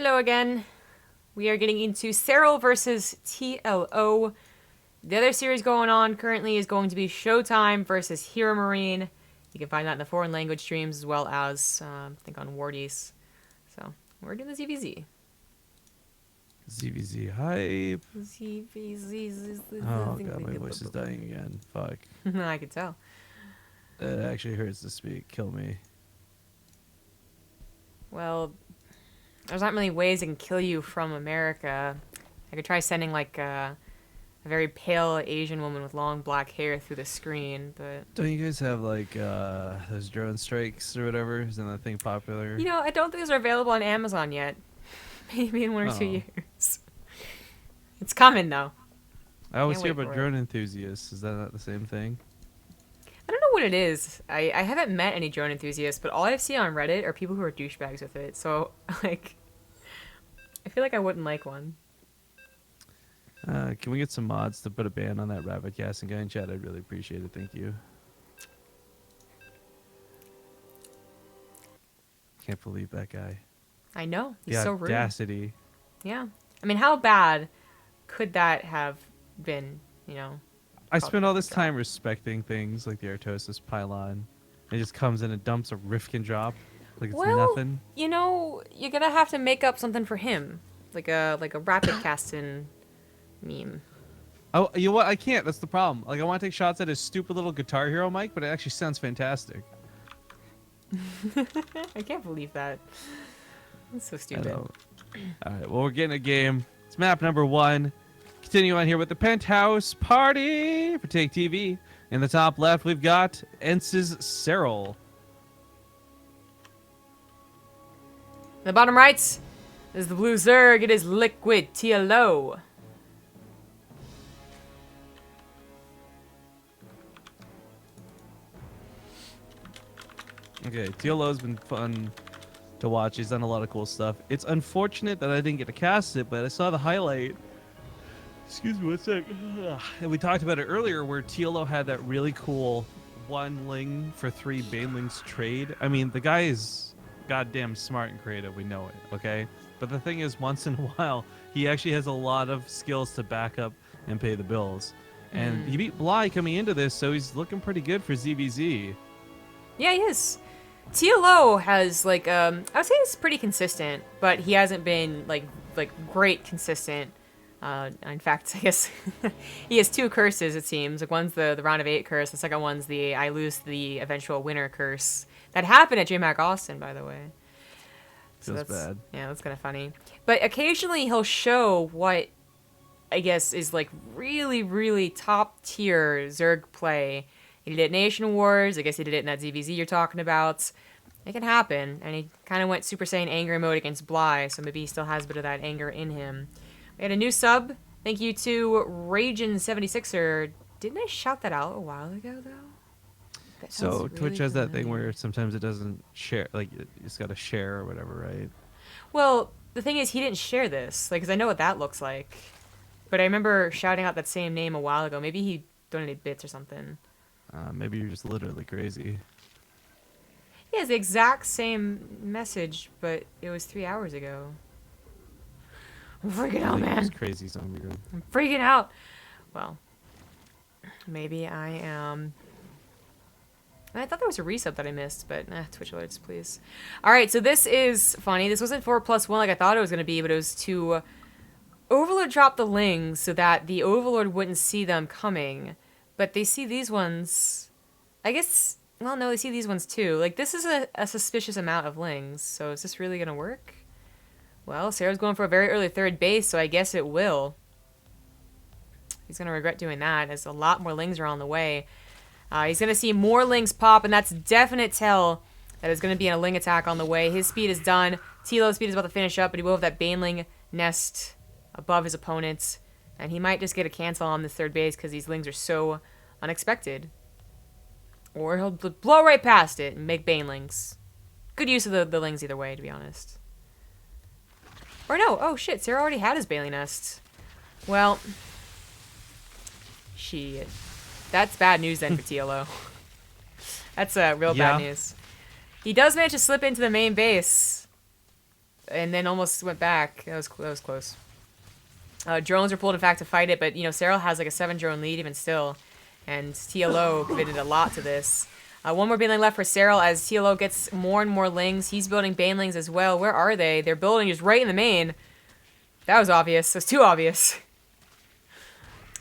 Hello again. We are getting into Serral versus TLO. The other series going on currently is going to be Showtime versus Hero Marine. You can find that in the foreign language streams as well as, I think, on Wardies. So, we're doing the ZvZ. ZvZ hype. ZvZ. Oh god, my voice is dying again. Fuck. I could tell. It actually hurts to speak. Kill me. Well, there's not many ways I can kill you from America. I could try sending like a very pale Asian woman with long black hair through the screen, but... Don't you guys have like those drone strikes or whatever? Isn't that thing popular? You know, I don't think those are available on Amazon yet. Maybe in 1 or 2 years. It's coming though. I always Can't hear wait about for drone enthusiasts. Is that not the same thing? I don't know what it is. I haven't met any drone enthusiasts, but all I've seen on Reddit are people who are douchebags with it. So, like, I feel like I wouldn't like one. Can we get some mods to put a ban on that rabbit casting guy in chat? I'd really appreciate it. Thank you. Can't believe that guy. I know. He's The so rude. audacity. Yeah. I mean, how bad could that have been, you know? I spent all this time respecting things like the Artosis pylon. It just comes in and dumps a Rifkin drop like it's nothing. You know, you're gonna have to make up something for him, like a rapid casting meme. Oh, you know what? I can't. That's the problem. Like, I want to take shots at his stupid little Guitar Hero mic, but it actually sounds fantastic. I can't believe that. That's so stupid. All right. Well, we're getting a game. It's map number 1. Continue on here with the Penthouse party for TaKeTV. In the top left, we've got Ence's Serral. In the bottom right is the blue Zerg. It is liquid TLO. Okay, TLO's been fun to watch. He's done a lot of cool stuff. It's unfortunate that I didn't get to cast it, but I saw the highlight. Excuse me, one sec. And we talked about it earlier where TLO had that really cool 1 ling for 3 banelings trade. I mean, the guy is goddamn smart and creative. We know it, okay? But the thing is, once in a while, he actually has a lot of skills to back up and pay the bills. And he beat Bly coming into this, so he's looking pretty good for ZvZ. Yeah, he is. TLO has like I would say he's pretty consistent, but he hasn't been like great consistent. In fact, I guess he has 2 curses, it seems. Like, one's the round of 8 curse, the second one's the I lose the eventual winner curse. That happened at JMac Austin, by the way. So Feels bad. Yeah, that's kind of funny. But occasionally he'll show what I guess is like really, really top tier Zerg play. He did it at Nation Wars. I guess he did it in that ZvZ you're talking about. It can happen. And he kind of went Super Saiyan angry mode against Bly, so maybe he still has a bit of that anger in him. We had a new sub. Thank you to Ragin76er. Didn't I shout that out a while ago, though? So Twitch has that thing where sometimes it doesn't share, like it's got to share or whatever, right? Well, the thing is, he didn't share this, like, because I know what that looks like. But I remember shouting out that same name a while ago. Maybe he donated bits or something. Maybe you're just literally crazy. He has the exact same message, but it was 3 hours ago. I'm freaking out, man. It's crazy, some weird. I'm freaking out. Well, maybe I am. I thought there was a resub that I missed, but Twitch alerts, please. All right, so this is funny. This wasn't 4+1 like I thought it was going to be, but it was to Overlord drop the lings so that the Overlord wouldn't see them coming. But they see these ones. I guess, well, no, they see these ones too. Like, this is a suspicious amount of lings, so is this really going to work? Well, Sarah's going for a very early 3rd base, so I guess it will. He's going to regret doing that, as a lot more lings are on the way. He's going to see more lings pop, and that's definite tell that there's going to be a ling attack on the way. His speed is done. TLO's speed is about to finish up, but he will have that baneling nest above his opponents. And he might just get a cancel on this 3rd base because these lings are so unexpected. Or he'll blow right past it and make banelings. Good use of the lings either way, to be honest. Or no, oh shit, Sarah already had his baneling nest. Well, shit. That's bad news then for TLO. That's real bad news. He does manage to slip into the main base. and then almost went back. That was close. Drones were pulled, in fact, to fight it, but, you know, Serral has like a 7-drone lead even still, and TLO committed a lot to this. One more Baneling left for Serral as TLO gets more and more lings. He's building Banelings as well. Where are they? They're building just right in the main. That was obvious. That's too obvious.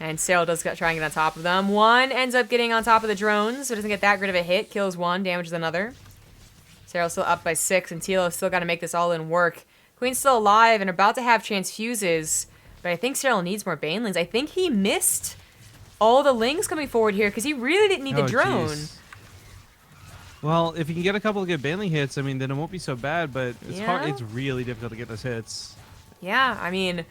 And Serral does try and get on top of them. One ends up getting on top of the drones, so doesn't get that great of a hit. Kills one, damages another. Serral's still up by 6, and TLO's still got to make this all in work. Queen's still alive and about to have transfuses, but I think Serral needs more Banelings. I think he missed all the lings coming forward here because he really didn't need the drone. Geez. Well, if you can get a couple of good Baneling hits, I mean, then it won't be so bad, but it's hard. It's really difficult to get those hits. Yeah, I mean,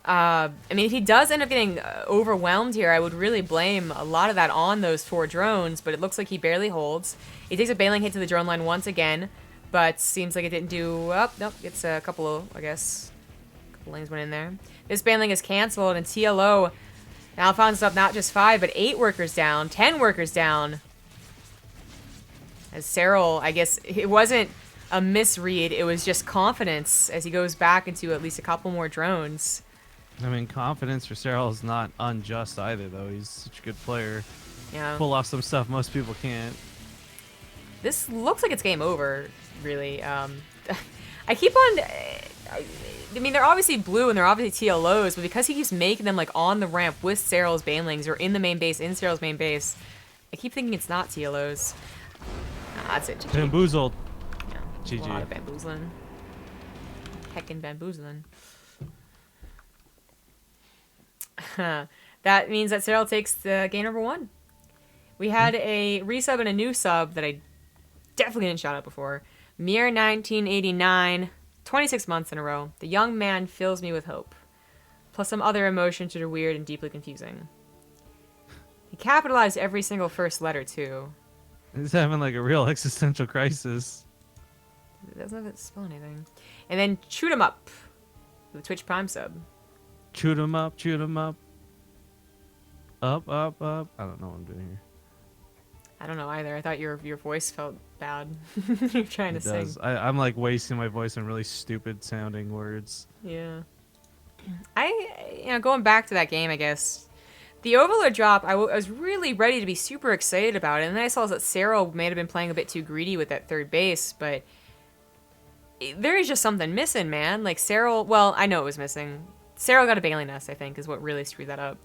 if he does end up getting overwhelmed here, I would really blame a lot of that on those 4 drones, but it looks like he barely holds. He takes a Baneling hit to the drone line once again, but seems like it didn't do... Oh, nope, it's a couple of, I guess, a couple lings went in there. This Baneling is canceled, and TLO now finds up not just 5, but 8 workers down, 10 workers down. As Serral, I guess, it wasn't a misread, it was just confidence as he goes back into at least a couple more drones. I mean, confidence for Serral is not unjust either, though. He's such a good player. Yeah. Pull off some stuff most people can't. This looks like it's game over, really. I keep on... I mean, they're obviously blue and they're obviously TLOs, but because he keeps making them like on the ramp with Serral's Banelings or in the main base, in Serral's main base, I keep thinking it's not TLOs. That's it, GG. Bamboozled. Yeah, GG. A lot of bamboozling. Heckin' bamboozling. That means that Serral takes the game number 1. We had a resub and a new sub that I definitely didn't shout out before. Mir 1989, 26 months in a row. The young man fills me with hope. Plus some other emotions that are weird and deeply confusing. He capitalized every single first letter, too. He's having like a real existential crisis. It doesn't have to spell anything. And then shoot him up. The Twitch Prime sub. Shoot him up, shoot him up. Up, up, up. I don't know what I'm doing here. I don't know either. I thought your voice felt bad. You're trying to sing. I'm like wasting my voice on really stupid sounding words. Yeah. Going back to that game, I guess. The Overlord drop, I was really ready to be super excited about it. And then I saw that Serral may have been playing a bit too greedy with that 3rd base, but there is just something missing, man. Like Serral, well, I know it was missing. Serral got a Baneling Nest, I think, is what really screwed that up.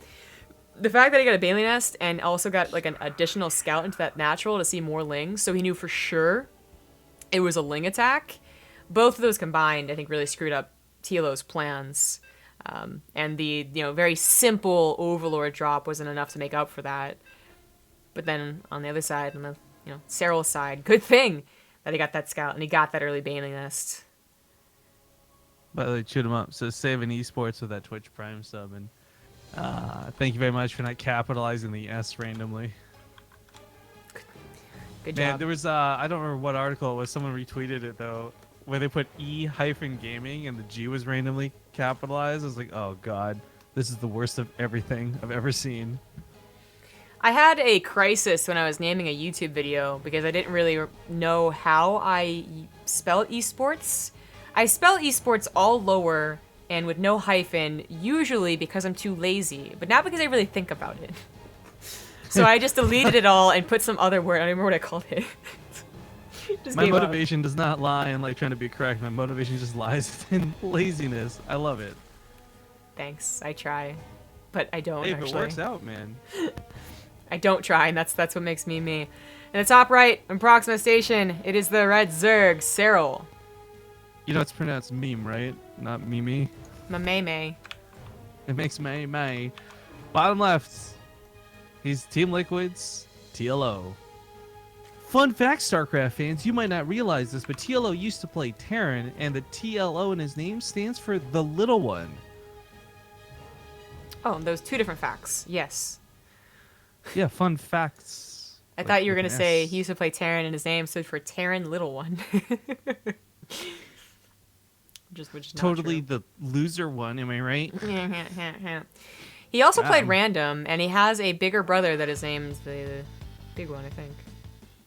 The fact that he got a Baneling Nest and also got like an additional scout into that natural to see more lings, so he knew for sure it was a ling attack. Both of those combined, I think, really screwed up TLO's plans. And the very simple Overlord drop wasn't enough to make up for that. But then on the other side, on the Serral's side, good thing that he got that scout and he got that early Baneling Nest. By the way, shoot him up. So saving esports with that Twitch Prime sub, and thank you very much for not capitalizing the S randomly. Good Man, job. there was I don't remember what article it was. Someone retweeted it though, where they put E-gaming and the G was randomly capitalized. I was like, oh god, this is the worst of everything I've ever seen. I had a crisis when I was naming a YouTube video because I didn't really know how I spell esports. I spell esports all lower and with no hyphen, usually because I'm too lazy, but not because I really think about it. So I just deleted it all and put some other word. I don't remember what I called it. My motivation does not lie in like trying to be correct. My motivation just lies in laziness. I love it. Thanks. I try, but I don't. Hey, actually. if it works out, man. I don't try, and that's what makes me me. In the top right, in Proxima Station, it is the red Zerg, Serral. You know it's pronounced meme, right? Not mimi. Mameme. It makes May. Bottom left, he's Team Liquid's TLO. Fun fact, StarCraft fans, you might not realize this, but TLO used to play Terran, and the TLO in his name stands for the Little One. Oh, those 2 different facts. Yes. Yeah, fun facts. I thought you were going to say he used to play Terran and his name stood for Terran Little One. which is totally not true. the loser one, am I right? He also played random, and he has a bigger brother that is named the big one, I think.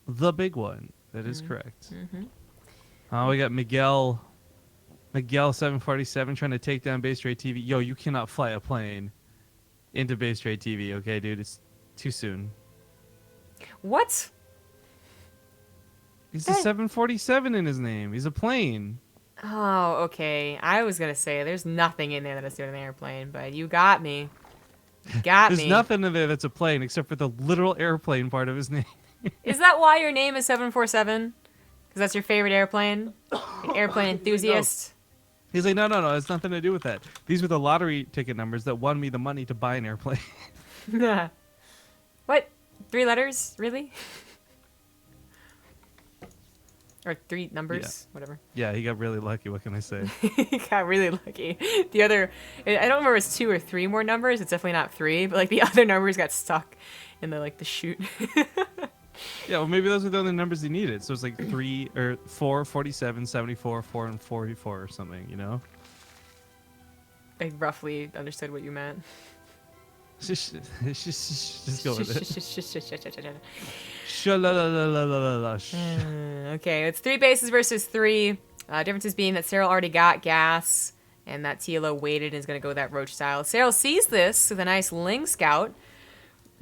The big one. That is correct. We got Miguel Miguel 747 trying to take down BaseTradeTV. Yo, you cannot fly a plane into BaseTradeTV, okay, dude? It's too soon. What? He's a 747 in his name. He's a plane. Oh, okay. I was gonna say there's nothing in there that is doing an airplane, but you got me. You got There's me. nothing in there that's a plane except for the literal airplane part of his name. Is that why your name is 747? Because that's your favorite airplane? An airplane enthusiast? He's like, no, it's nothing to do with that. These were the lottery ticket numbers that won me the money to buy an airplane. What? 3 letters? Really? Or 3 numbers? Whatever. Yeah, he got really lucky. What can I say? He got really lucky. The other, I don't remember if it's 2 or 3 more numbers. It's definitely not 3, but like the other numbers got stuck in the like the chute. Yeah, well, maybe those were the only numbers he needed. So it's like 3 or 4, 47, 74, 4, and 44 or something, you know? I roughly understood what you meant. Just go with it. Okay, it's 3 bases versus 3. Differences being that Serral already got gas, and that TLO waited and is going to go that roach style. Serral sees this with a nice Ling Scout.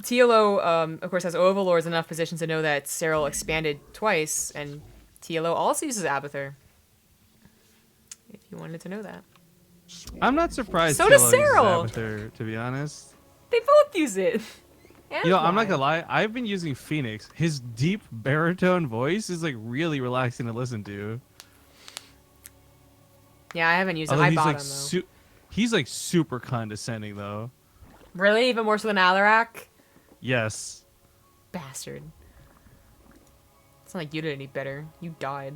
TLO, of course, has Overlords in enough positions to know that Serral expanded twice, and TLO also uses Abathur. If you wanted to know that. I'm not surprised. So does TLO uses Serral. Abathur, to be honest. They both use it. And You know, I'm not why? gonna lie. I've been using Phoenix. His deep baritone voice is like really relaxing to listen to. Yeah, I haven't used him. Although I he's bought like him, though. he's like super condescending though. Really? Even more so than Alarak? Yes. Bastard. It's not like you did any better. You died.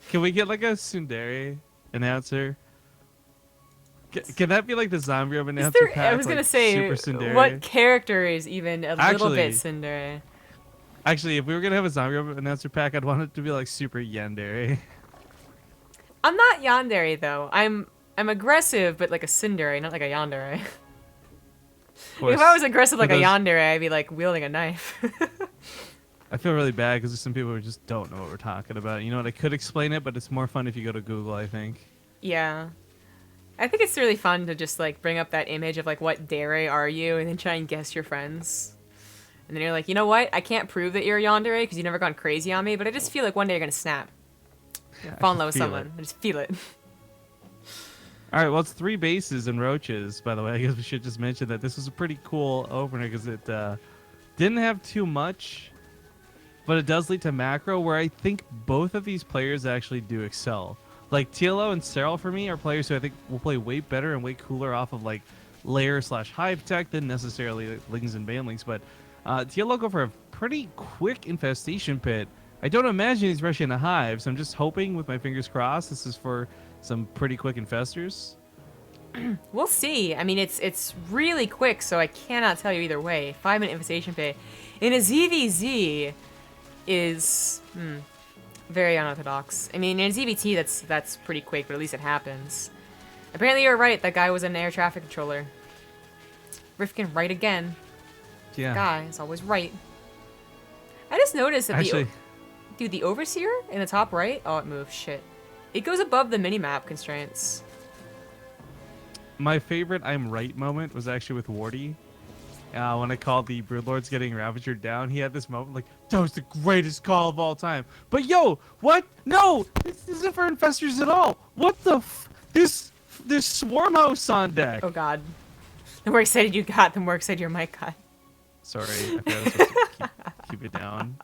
Can we get like a tsundere announcer? Can that be like the zombie of announcer There, pack? I was like gonna say, super tsundere? what character is even a little bit Actually- tsundere? Actually, if we were gonna have a zombie of announcer pack, I'd want it to be like super yandere. I'm not yandere though. I'm aggressive, but like a tsundere, not like a yandere. If I was aggressive like a yandere, I'd be like wielding a knife. I feel really bad because there's some people who just don't know what we're talking about. You know what? I could explain it, but it's more fun if you go to Google, I think. Yeah. I think it's really fun to just like bring up that image of like what dere are you, and then try and guess your friends. And then you're like, you know what? I can't prove that you're a yandere because you've never gone crazy on me, but I just feel like one day you're gonna snap. Fall in love with feel someone. I just feel it. All right, well, it's 3 bases and roaches, by the way. I guess we should just mention that this was a pretty cool opener because it didn't have too much, but it does lead to macro, where I think both of these players actually do excel. Like, TLO and Serral, for me, are players who I think will play way better and way cooler off of, like, layer/hive tech than necessarily like, Lings and Banlings. But TLO go for a pretty quick infestation pit. I don't imagine he's rushing a hive, so I'm just hoping, with my fingers crossed, this is for some pretty quick infestors. We'll see. I mean, it's really quick, so I cannot tell you either way. 5-minute infestation pay in a ZvZ is very unorthodox. I mean, in a ZvT, that's pretty quick, but at least it happens. Apparently, you're right. That guy was an air traffic controller. Rifkin, right again. Yeah. Guy is always right. I just noticed that Actually, the Overseer in the top right. Oh, it moved. Shit. It goes above the minimap constraints. my favorite I'm right moment was actually with Wardy. When I called the Broodlords getting Ravager down, he had this moment like, that was the greatest call of all time. But yo, what? No! This isn't for infestors at all! What the This Swarm House on deck! Oh god. The more excited you got, the more excited your mic got. Sorry, I forgot I was supposed to keep it down.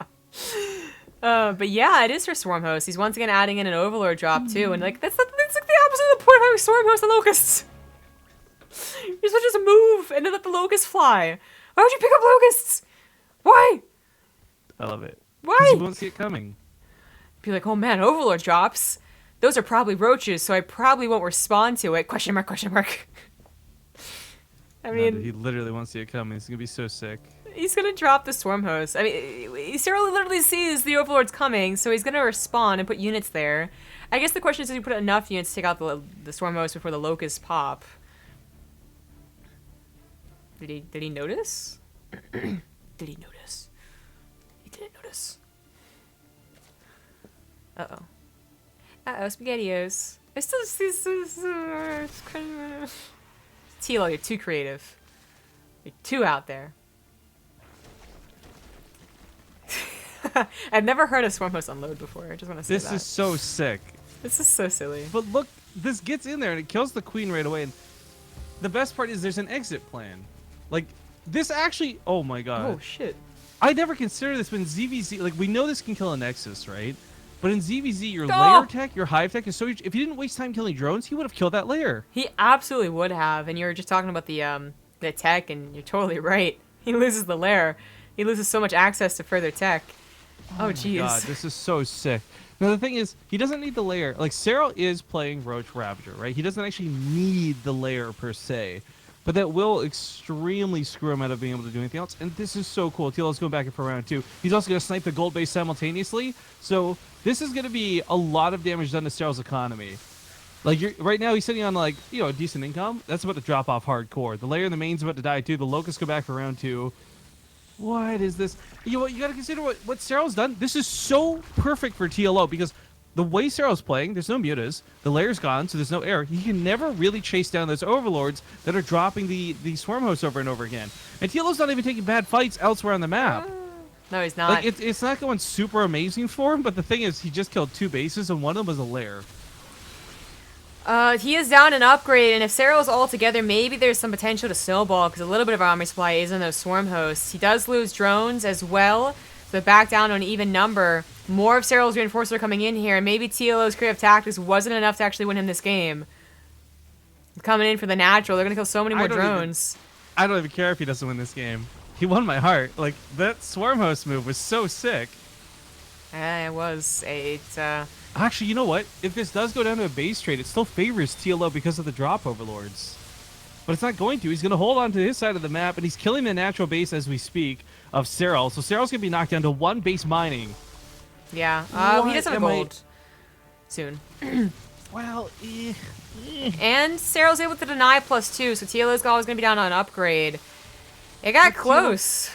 But yeah, it is for Swarm Host. He's once again adding in an Overlord drop too, and like that's like the opposite of the point of having Swarm Host and Locusts. You're supposed to just move and then let the Locusts fly. Why would you pick up Locusts? Why? I love it. Why? 'Cause you won't see it coming. Be like, oh man, Overlord drops. Those are probably roaches, so I probably won't respond to it. Question mark, question mark. I No, mean, dude, he literally won't see it coming. It's gonna be so sick. he's gonna drop the Swarm Host. I mean, Serral literally sees the Overlord's coming, so he's gonna respond and put units there. I guess the question is, does he put enough units to take out the Swarm Host before the Locusts pop? Did he notice? Did he notice? He didn't notice. Uh-oh. Uh-oh, SpaghettiOs. I still see TLO, you're too creative. You're too out there. I've never heard a swarm host unload before. I just want to say This that. is so sick. This is so silly. But look, this gets in there and it kills the queen right away. And the best part is there's an exit plan. Like, this actually... Oh, my God. Oh, shit. I never considered this when ZvZ... Like, we know this can kill a Nexus, right? But in ZvZ, your Oh! layer tech, your hive tech is so huge. If you didn't waste time killing drones, he would have killed that layer. He absolutely would have, and you were just talking about the tech, and you're totally right. He loses the lair. He loses so much access to further tech. Oh, jeez. God, this is so sick. Now, the thing is, he doesn't need the layer. Like, Serral is playing Roach Ravager, right? He doesn't actually need the layer per se. But that will extremely screw him out of being able to do anything else. And this is so cool. TLO's going back in for round 2. He's also going to snipe the gold base simultaneously. So this is going to be a lot of damage done to Serral's economy. Like, right now, he's sitting on, like, you know, a decent income. That's about to drop off hardcore. The layer in the main's about to die, too. The Locusts go back for round 2. What is this? You know what? You got to consider what Serral's done. This is so perfect for TLO because the way Serral's playing, there's no mutas. The layer's gone, so there's no air. He can never really chase down those overlords that are dropping the swarm hosts over and over again. And TLO's not even taking bad fights elsewhere on the map. No, he's not. Like, it's not going super amazing for him, but the thing is, he just killed 2 bases, and one of them was a lair. He is down an upgrade, and if Serral's all together, maybe there's some potential to snowball, because a little bit of armor supply is in those swarm hosts. He does lose drones as well, so back down to an even number. More of Serral's reinforcers are coming in here, and maybe TLO's creative tactics wasn't enough to actually win him this game. Coming in for the natural, they're going to kill so many more drones. I don't even care if he doesn't win this game. He won my heart. Like, that swarm host move was so sick. It was. Actually, you know what? If this does go down to a base trade, it still favors TLO because of the drop overlords. But it's not going to. He's going to hold on to his side of the map, and he's killing the natural base as we speak of Serral. So Serral's going to be knocked down to 1 base mining. Yeah. He does have gold soon. Well, And Serral's able to deny +2, so TLO's always going to be down on an upgrade. It got close.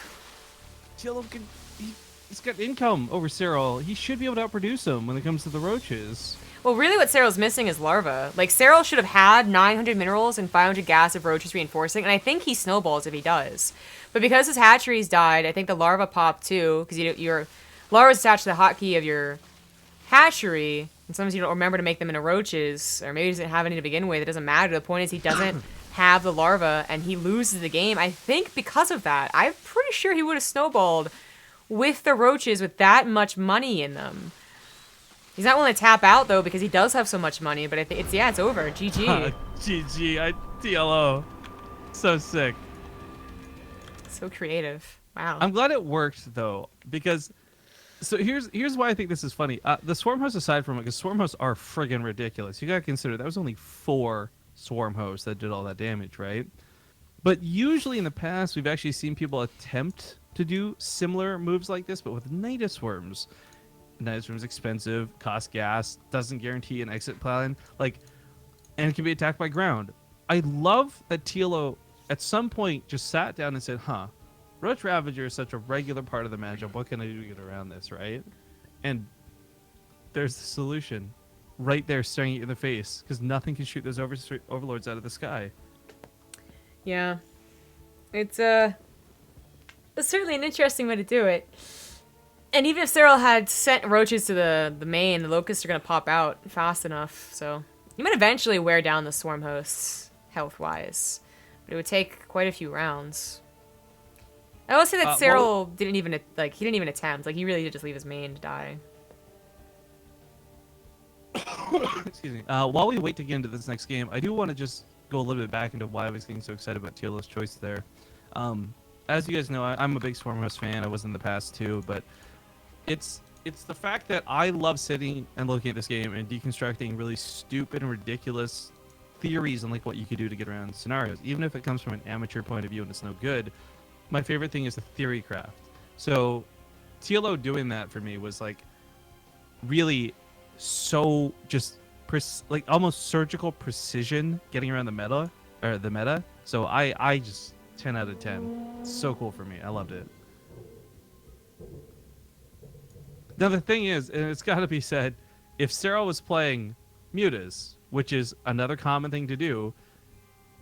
TLO can... He's got income over Serral. He should be able to outproduce him when it comes to the roaches. Well, really what Serral's missing is larva. Like, Serral should have had 900 minerals and 500 gas of roaches reinforcing, and I think he snowballs if he does. But because his hatcheries died, I think the larva popped too, because your larva's attached to the hotkey of your hatchery, and sometimes you don't remember to make them into roaches, or maybe he doesn't have any to begin with. It doesn't matter. The point is he doesn't have the larva, and he loses the game. I think because of that, I'm pretty sure he would have snowballed with the roaches with that much money in them. He's not willing to tap out, though, because he does have so much money, but I think it's over. GG. GG. TLO. So sick. So creative. Wow. I'm glad it worked, though, because... So here's why I think this is funny. The swarm hosts aside from it, because swarm hosts are friggin' ridiculous. You gotta consider that was only 4 swarm hosts that did all that damage, right? But usually in the past, we've actually seen people attempt to do similar moves like this, but with Nida Swarms. Nida Swarms expensive, cost gas, doesn't guarantee an exit plan, and can be attacked by ground. I love that TLO at some point just sat down and said, Roach Ravager is such a regular part of the matchup. What can I do to get around this, right? And there's the solution right there staring at you in the face, because nothing can shoot those overlords out of the sky. Yeah. It's certainly an interesting way to do it. And even if Serral had sent roaches to the main, the locusts are going to pop out fast enough. So you might eventually wear down the swarm hosts health-wise. But it would take quite a few rounds. I will say that Serral didn't even attempt. Like, he really did just leave his main to die. Excuse me. While we wait to get into this next game, I do want to just go a little bit back into why I was getting so excited about TLO's choice there. As you guys know, I'm a big Swarm Host fan. I was in the past too, but it's the fact that I love sitting and looking at this game and deconstructing really stupid and ridiculous theories on what you could do to get around scenarios, even if it comes from an amateur point of view and it's no good. My favorite thing is the theory craft. So TLO doing that for me was really so just almost surgical precision getting around the meta. So I just 10 out of 10. It's so cool for me. I loved it. Now the thing is, and it's got to be said, if Serral was playing mutas, which is another common thing to do,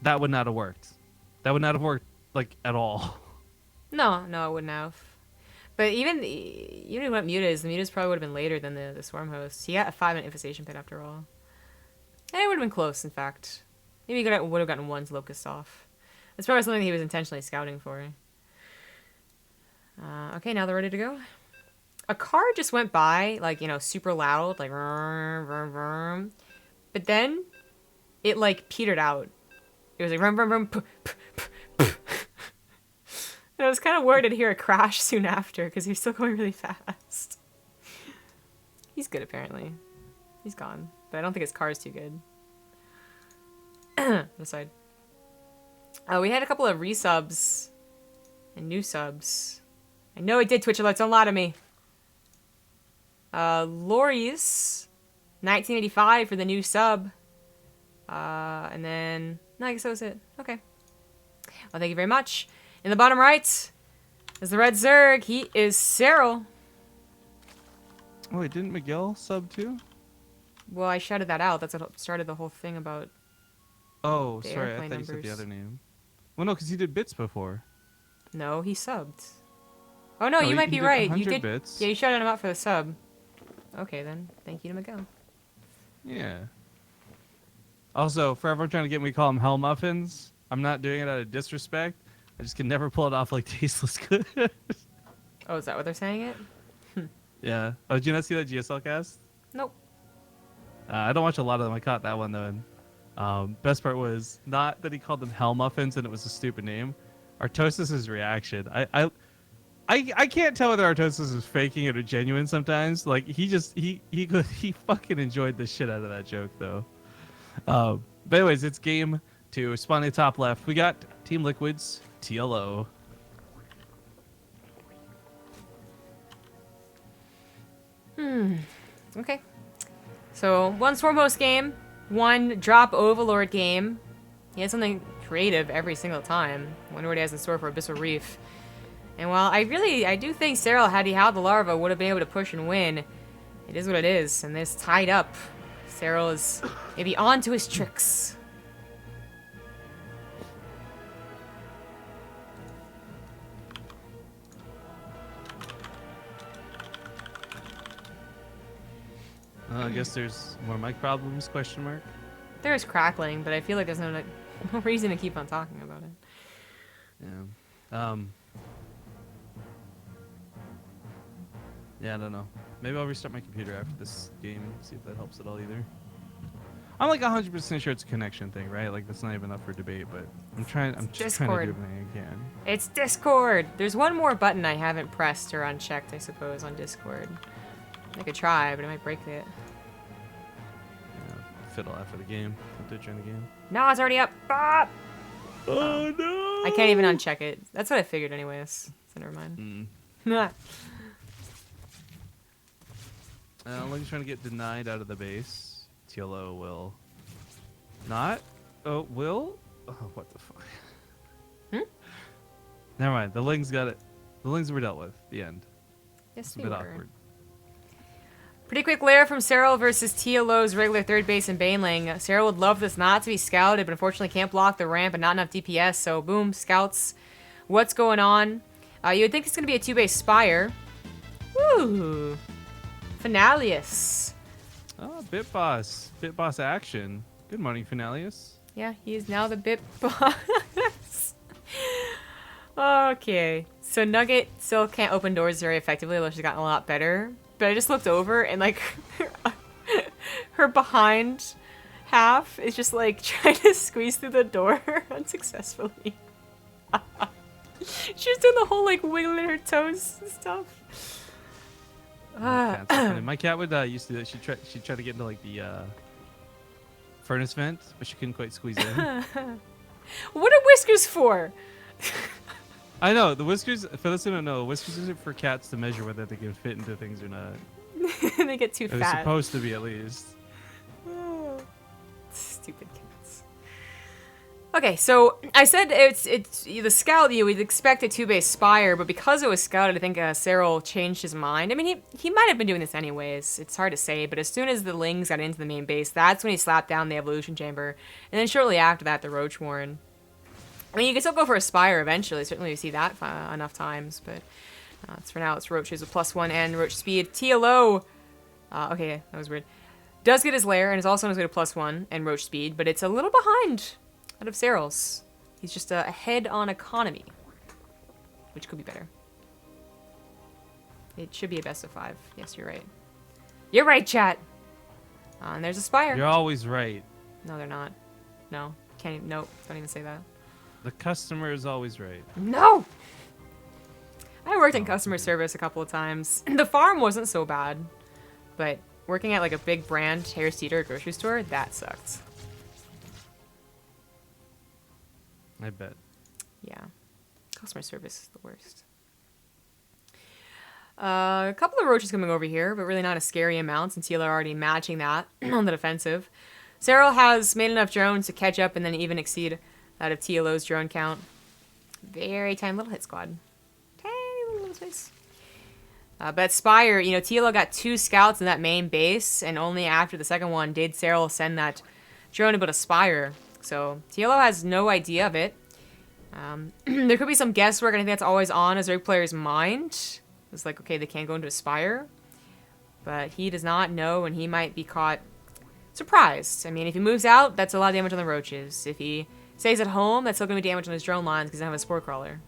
that would not have worked. That would not have worked like at all. No, it wouldn't have. But even what mutas, the mutas probably would have been later than the swarm host. He got a 5-minute infestation pit after all. And it would have been close, in fact. Maybe he would have gotten one's locust off. That's probably something he was intentionally scouting for. Okay, now they're ready to go. A car just went by, like, you know, super loud, like, vroom, vroom, vroom. But then it, like, petered out. It was like, vroom, vroom, vroom, and I was kind of worried to hear a crash soon after because he was still going really fast. He's good, apparently. He's gone. But I don't think his car is too good. This side. We had a couple of resubs and new subs. I know it did, Twitch alerts. Don't lie to me. Lori's 1985 for the new sub. And then... No, I guess that was it. Okay. Well, thank you very much. In the bottom right is the red Zerg. He is Serral. Oh, wait, didn't Miguel sub too? Well, I shouted that out. That's what started the whole thing about... Oh, the sorry. I airplane thought you said the numbers. other name. Well, no, because he did bits before. No, he subbed. Oh, no, No, you he- might he be did right. You 100 did. bits. Yeah, you shouted him out for the sub. Okay, then. Thank you to Miguel. Yeah. Also, for everyone trying to get me to call him Hell Muffins, I'm not doing it out of disrespect. I just can never pull it off like tasteless good. Oh, is that what they're saying it? Yeah. Oh, did you not see that GSL cast? Nope. I don't watch a lot of them. I caught that one though. And best part was not that he called them Hell Muffins and it was a stupid name. Artosis's reaction. I can't tell whether Artosis is faking it or genuine sometimes. Like he fucking enjoyed the shit out of that joke though. But anyways, it's game 2. Spawning top left. We got Team Liquid's TLO. Okay. So, one Swarmhost game, one Drop Overlord game. He has something creative every single time. Wonder what he has in store for Abyssal Reef. And while I do think Serral, had he had the larva, would have been able to push and win. It is what it is, and this tied up. Serral is maybe on to his tricks. I guess there's more mic problems, question mark. There is crackling, but I feel like there's no reason to keep on talking about it. Yeah. Yeah, I don't know. Maybe I'll restart my computer after this game, see if that helps at all either. I'm like 100% sure it's a connection thing, right? Like that's not even up for debate, but I'm just trying to do Discord. everything I can. It's Discord! There's one more button I haven't pressed or unchecked, I suppose, on Discord. I could try, but it might break it. Yeah, fiddle after the game. I'll during the game. No, it's already up! Ah! Oh no! I can't even uncheck it. That's what I figured anyways, so never mind. Ling's trying to get denied out of the base. TLO will not. Oh, will? Oh, what the fuck? Never mind. The Lings got it. The Lings were dealt with. The end. Yes, It's a they bit were. awkward. Pretty quick layer from Serral versus TLO's regular third base and Baneling. Serral would love this not to be scouted, but unfortunately can't block the ramp and not enough DPS, so boom, scouts. What's going on? You would think it's going to be a 2-base Spire. Woo! Finalius. Oh, Bit Boss. Bit Boss action. Good morning, Finalius. Yeah, he is now the bit boss. Okay, so Nugget still can't open doors very effectively, although she's gotten a lot better. But I just looked over and like her behind half is just like trying to squeeze through the door unsuccessfully. She's doing the whole like wiggling her toes and stuff. My cat would used to do that. She'd try to get into like the furnace vent, but she couldn't quite squeeze in. What are whiskers for? I know the whiskers. For those who don't know, whiskers are for cats to measure whether they can fit into things or not. They get too They're fat. supposed to be at least. Stupid cats. Okay, so I said it's the scout. You would expect a 2-base Spire, but because it was scouted, I think Serral changed his mind. I mean, he might have been doing this anyways. It's hard to say, but as soon as the Lings got into the main base, that's when he slapped down the Evolution Chamber, and then shortly after that, the Roach Warren. I mean, you can still go for a Spire eventually. Certainly, you see that enough times, but it's for now. It's Roaches with +1 and Roach Speed. TLO. Okay, that was weird. Does get his lair and is also on his way to +1 and Roach Speed, but it's a little behind out of Serral's. He's just ahead on economy, which could be better. It should be a best of 5. Yes, you're right. You're right, chat. And there's a Spire. You're always right. No, they're not. No, can't even. Nope, don't even say that. The customer is always right. No. I worked in customer service a couple of times. The farm wasn't so bad, but working at like a big brand Harris Teeter grocery store, that sucked. I bet. Yeah. Customer service is the worst. A couple of roaches coming over here, but really not a scary amount since TLO are already matching that on the defensive. Serral has made enough drones to catch up and then even exceed that of TLO's drone count. Very tiny little hit squad. Tiny little space. But Spire, you know, TLO got 2 scouts in that main base, and only after the second one did Serral send that drone about a Spire. So TLO has no idea of it. There could be some guesswork, and I think that's always on as every player's mind. It's like, okay, they can't go into a Spire. But he does not know, and he might be caught surprised. I mean, if he moves out, that's a lot of damage on the roaches. If he stays at home, that's still going to be damage on his drone lines because he doesn't have a Spore Crawler.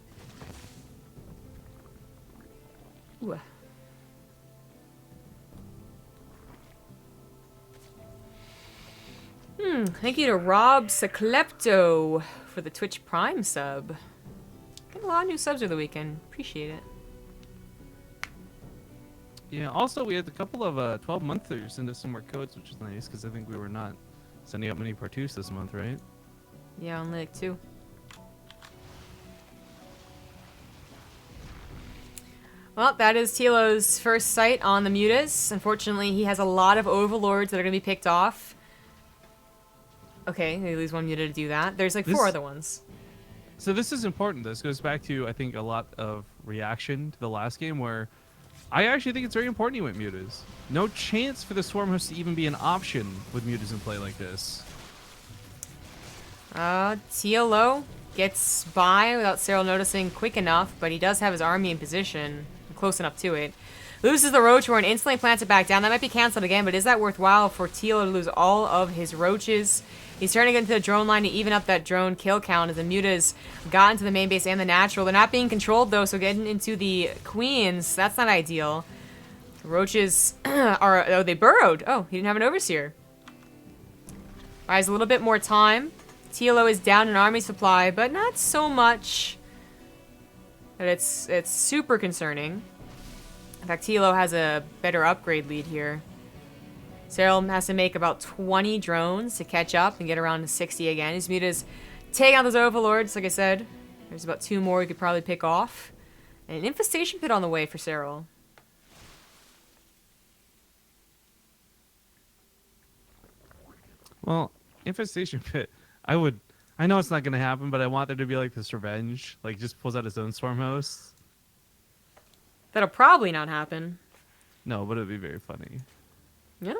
Ooh. Thank you to Rob Seclepto for the Twitch Prime sub. Getting a lot of new subs over the weekend. Appreciate it. Yeah, also we had a couple of 12-monthers send us some more codes, which is nice, because I think we were not sending out many Partoos this month, right? Yeah, only like 2. Well, that is TLO's first sight on the Mutas. Unfortunately, he has a lot of Overlords that are going to be picked off. Okay, they lose 1 Muta to do that. There's like 4 other ones. So this is important. This goes back to, I think, a lot of reaction to the last game where I actually think it's very important he went Mutas. No chance for the Swarm Host to even be an option with Mutas in play like this. TLO gets by without Serral noticing quick enough, but he does have his army in position, close enough to it. Loses the Roach Warren, instantly plants it back down. That might be cancelled again, but is that worthwhile for TLO to lose all of his Roaches? He's turning into the drone line to even up that drone kill count as the Mutas got into the main base and the natural. They're not being controlled though, so getting into the Queens, that's not ideal. Roaches are, oh, they burrowed. Oh, he didn't have an Overseer. Buys a little bit more time. TLO is down in army supply, but not so much that it's super concerning. In fact, TLO has a better upgrade lead here. Serral has to make about 20 drones to catch up and get around to 60 again. His Mutas take out those Overlords, like I said. There's about 2 more he could probably pick off. And an Infestation Pit on the way for Serral. Well, Infestation Pit, I know it's not going to happen, but I want there to be like this revenge. Like, just pulls out his own Swarm Host. That'll probably not happen. No, but it'd be very funny. Yeah.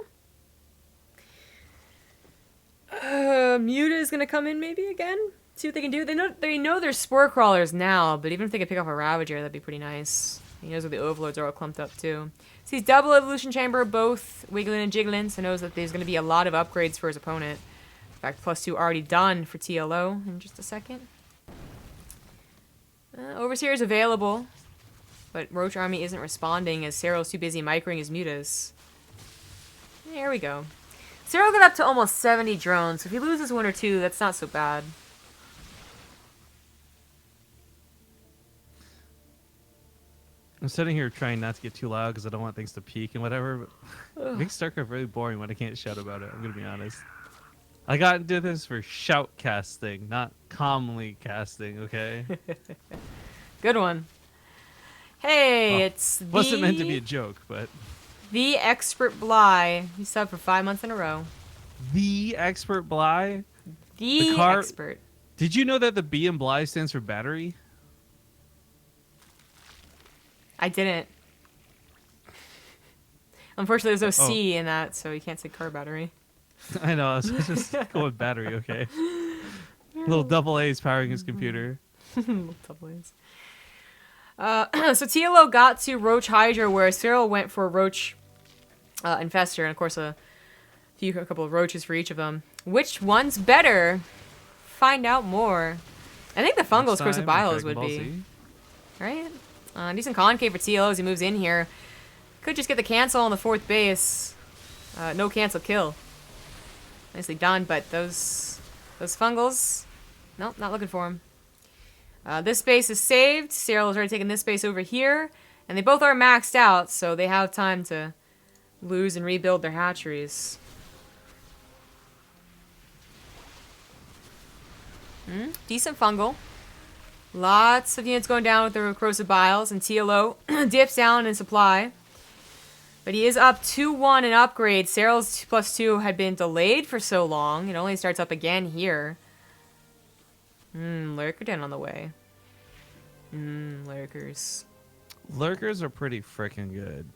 Muta is gonna come in maybe again. See what they can do. They know there's Spore Crawlers now, but even if they could pick up a Ravager, that'd be pretty nice. He knows where the Overlords are all clumped up too. Sees double Evolution Chamber, both wiggling and jiggling, so knows that there's gonna be a lot of upgrades for his opponent. In fact, +2 already done for TLO in just a second. Overseer is available, but Roach Army isn't responding as Serral's too busy microing his Mutas. There we go. Serral got up to almost 70 drones, so if he loses 1 or 2, that's not so bad. I'm sitting here trying not to get too loud because I don't want things to peak and whatever, but it makes StarCraft really boring when I can't shout about it. I'm going to be honest. I got into this for shout casting, not calmly casting, okay? Good one. Hey, it's wasn't meant to be a joke, but... The Expert Bly. He subbed for 5 months in a row. The Expert Bly? The Expert. Did you know that the B in Bly stands for battery? I didn't. Unfortunately, there's no Oh, C in that, so you can't say car battery. I know. I was just going with battery. Okay. Little double A's powering his computer. Double A's. So TLO got to Roach Hydra, where Serral went for Roach Infestor, and of course a couple of roaches for each of them. Which one's better? Find out more. I think the Fungals Corsair Bios would be. Right? Decent concave for TLO as he moves in here. Could just get the cancel on the 4th base. No cancel kill. Nicely done, but those Fungals, nope, not looking for him. This base is saved. Serral has already taken this base over here. And they both are maxed out, so they have time to lose and rebuild their hatcheries. Decent fungal. Lots of units going down with the corrosive biles, and TLO dips down in supply. But he is up 2-1 in upgrade. Serral's +2 had been delayed for so long. It only starts up again here. Lurker Den on the way. Lurkers. Lurkers are pretty freaking good.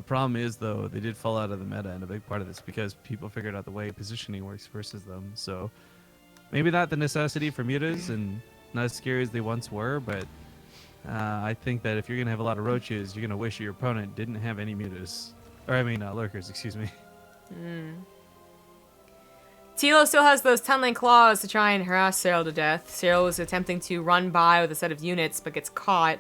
Problem is, though, they did fall out of the meta, and a big part of this because people figured out the way positioning works versus them. So maybe not the necessity for mutas and not as scary as they once were, but I think that if you're going to have a lot of roaches, you're going to wish your opponent didn't have any mutas. Or, I mean, lurkers, excuse me. TLO still has those tunneling claws to try and harass Serral to death. Serral was attempting to run by with a set of units, but gets caught.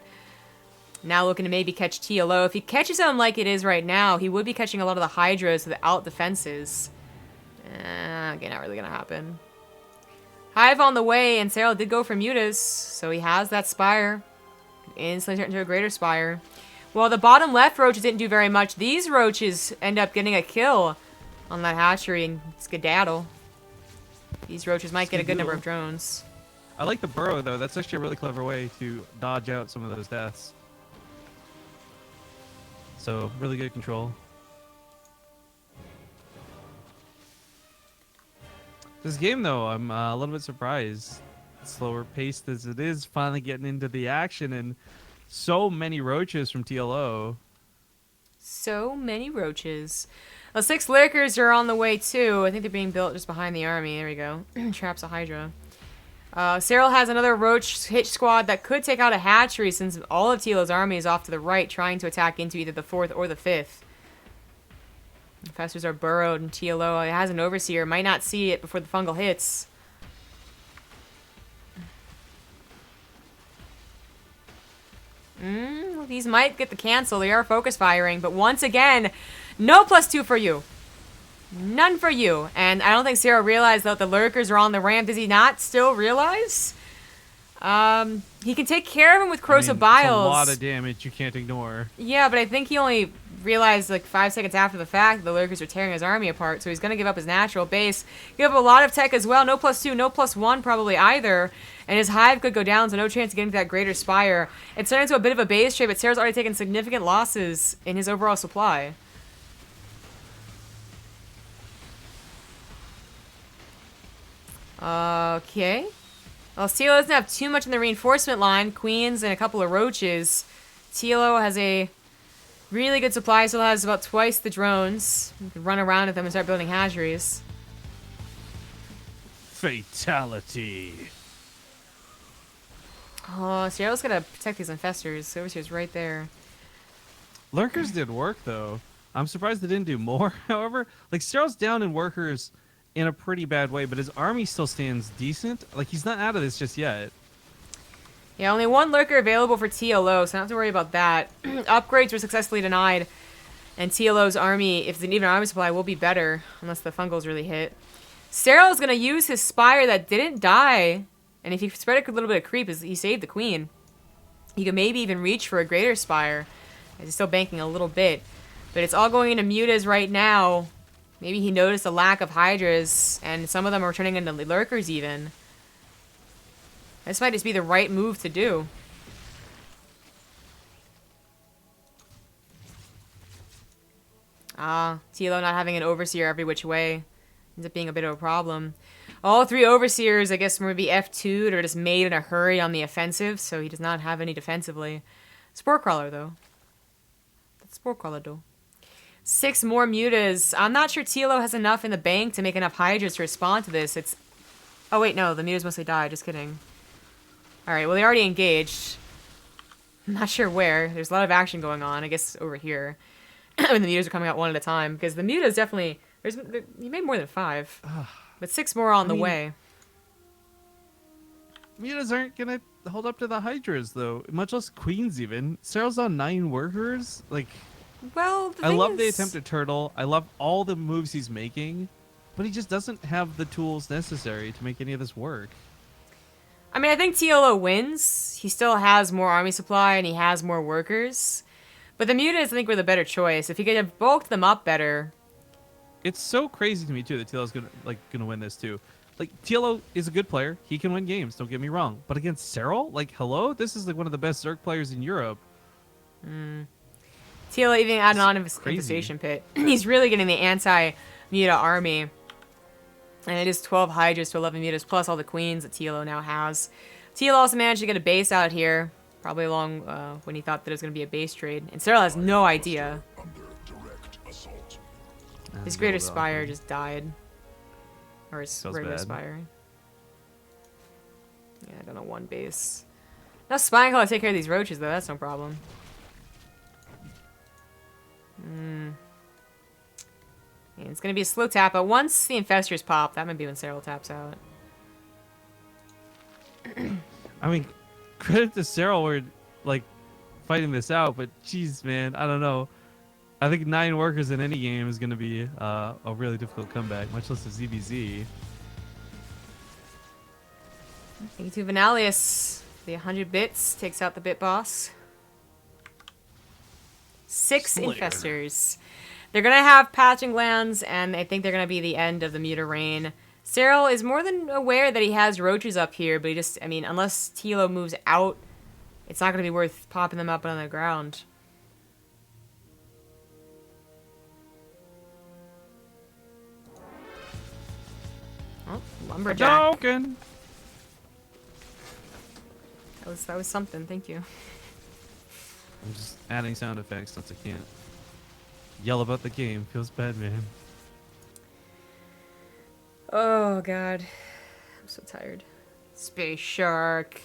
Now looking to maybe catch TLO. If he catches him like it is right now, he would be catching a lot of the Hydras without defenses. Again, not really going to happen. Hive on the way, and Serral did go for mutas, so he has that Spire. Instantly turn into a greater Spire. Well, the bottom left roaches didn't do very much. These roaches end up getting a kill on that hatchery and skedaddle. These roaches might get a good number of drones. I like the burrow, though. That's actually a really clever way to dodge out some of those deaths. So, really good control. This game, though, I'm a little bit surprised. Slower paced as it is, finally getting into the action, and so many roaches from TLO. So many roaches. Well, 6 lurkers are on the way, too. I think they're being built just behind the army. There we go. Traps a Hydra. Serral has another roach hitch squad that could take out a hatchery since all of TLO's army is off to the right, trying to attack into either the 4th or the 5th. Infestors are burrowed, and TLO has an overseer. Might not see it before the fungal hits. These might get the cancel. They are focus firing, but once again, no +2 for you. None for you. And I don't think Serral realized that the lurkers are on the ramp. Does he not still realize? He can take care of him with corrosive biles. It's a lot of damage you can't ignore. Yeah, but I think he only realized like 5 seconds after the fact the lurkers are tearing his army apart, so he's going to give up his natural base. Give up a lot of tech as well. No +2, no +1 probably either. And his hive could go down, so no chance of getting to that greater spire. It's turned into a bit of a base trade, but Serral's already taken significant losses in his overall supply. Okay. Well, TLO doesn't have too much in the reinforcement line. Queens and a couple of roaches. TLO has a really good supply. Still has about twice the drones. You can run around with them and start building hatcheries. Fatality. Oh, Serral's gonna protect these infestors. Overseer's right there. Lurkers did work, though. I'm surprised they didn't do more. However, like, Serral's down in workers in a pretty bad way, but his army still stands decent. Like, he's not out of this just yet. Yeah, only 1 lurker available for TLO, so I don't have to worry about that. Upgrades were successfully denied, and TLO's army, if it's an even army supply, will be better, unless the fungals really hit. Serral is going to use his Spire that didn't die, and if he spread a little bit of creep, he saved the Queen. He could maybe even reach for a greater Spire. He's still banking a little bit, but it's all going into mutas right now. Maybe he noticed a lack of Hydras, and some of them are turning into lurkers even. This might just be the right move to do. TLO not having an overseer every which way ends up being a bit of a problem. All 3 overseers, I guess, maybe F2'd or just made in a hurry on the offensive, so he does not have any defensively. Spore Crawler, though. That's Spore Crawler, though. 6 more mutas. I'm not sure TLO has enough in the bank to make enough Hydras to respond to this. It's... Oh, wait, no. The mutas mostly died. Just kidding. Alright, well, they already engaged. I'm not sure where. There's a lot of action going on. I guess over here. When the mutas are coming out one at a time. Because the mutas definitely... You made more than 5. But 6 more on the way. Mutas aren't gonna hold up to the Hydras, though. Much less Queens, even. Serral's on 9 workers. Like... Well, I love the attempted turtle. I love all the moves he's making, but he just doesn't have the tools necessary to make any of this work. I mean, I think TLO wins. He still has more army supply and he has more workers. But the mutas, I think, were the better choice. If he could have bulked them up better. It's so crazy to me too that TLO's gonna win this too. Like, TLO is a good player. He can win games. Don't get me wrong. But against Serral, like, hello, this is like one of the best Zerg players in Europe. TLO even added on infestation pit. He's really getting the anti-muta army. And it is 12 Hydras to 11 mutas, plus all the queens that TLO now has. TLO also managed to get a base out here, probably along when he thought that it was going to be a base trade. And Serral has no idea. His Greater Spire just died. Or his regular Spire. Yeah, I don't know, 1 base. Now Spine Claw to take care of these roaches, though. That's no problem. Yeah, it's going to be a slow tap, but once the infestors pop, that might be when Serral taps out. I mean, credit to Serral for, like, fighting this out, but jeez, man, I don't know. I think 9 workers in any game is going to be a really difficult comeback, much less a ZvZ. Thank you to Venalius. The 100 bits takes out the bit boss. 6 Slayer. infestors. They're going to have patching glands, and I think they're going to be the end of the muta reign. Serral is more than aware that he has roaches up here, but he just, I mean, unless TLO moves out, it's not going to be worth popping them up on the ground. Oh, lumberjack. Token. That was something, thank you. I'm just adding sound effects since I can't yell about the game. Feels bad, man. Oh god, I'm so tired. Space shark.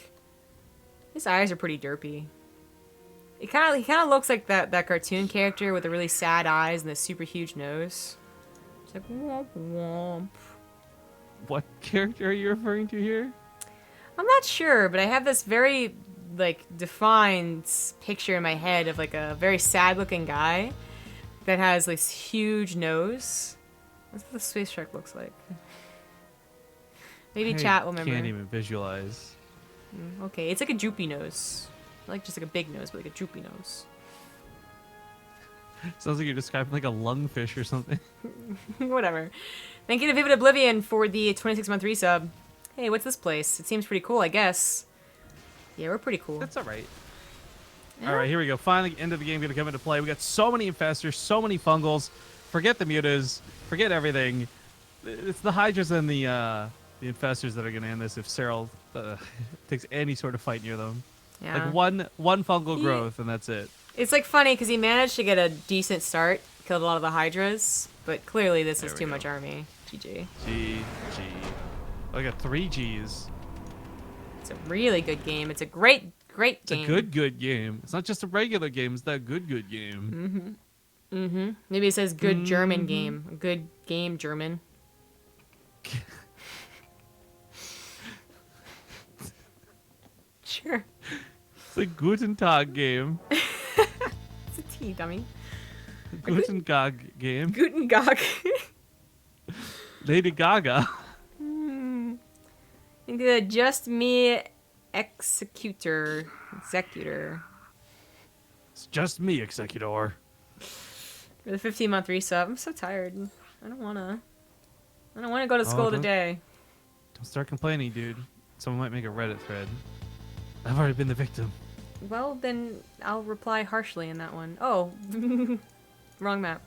His eyes are pretty derpy. He kind of looks like that cartoon character with the really sad eyes and the super huge nose. It's like womp womp. What character are you referring to here? I'm not sure, but I have this very like defined picture in my head of like a very sad looking guy that has this huge nose. That's what the space shark looks like. Maybe chat will remember. I can't even visualize. Okay, it's like a droopy nose. Like just like a big nose, but like a droopy nose. Sounds like you're describing like a lungfish or something. Whatever. Thank you to Vivid Oblivion for the 26-month resub. Hey, what's this place? It seems pretty cool, I guess. Yeah, we're pretty cool. That's alright. Yeah. Alright, here we go. Finally, end of the game gonna come into play. We got so many infestors, so many fungals. Forget the mutas. Forget everything. It's the Hydras and the infestors that are gonna end this if Serral takes any sort of fight near them. Yeah. Like one fungal growth and that's it. It's like funny because he managed to get a decent start, killed a lot of the Hydras, but clearly this is too much army. GG. GG. Oh, I got 3 Gs. It's a really good game. It's a great game. It's a good game. It's not just a regular game. It's that good game. Maybe it says good German game. A good game, German. Sure. It's a Guten Tag game. It's a T, dummy. Guten Tag game. Guten Gag. Lady Gaga. Just me executor. It's just me, Executor. For the 15-month resub. I'm so tired. I don't wanna go to school today. Don't start complaining, dude. Someone might make a Reddit thread. I've already been the victim. Well, then I'll reply harshly in that one. Oh, wrong map.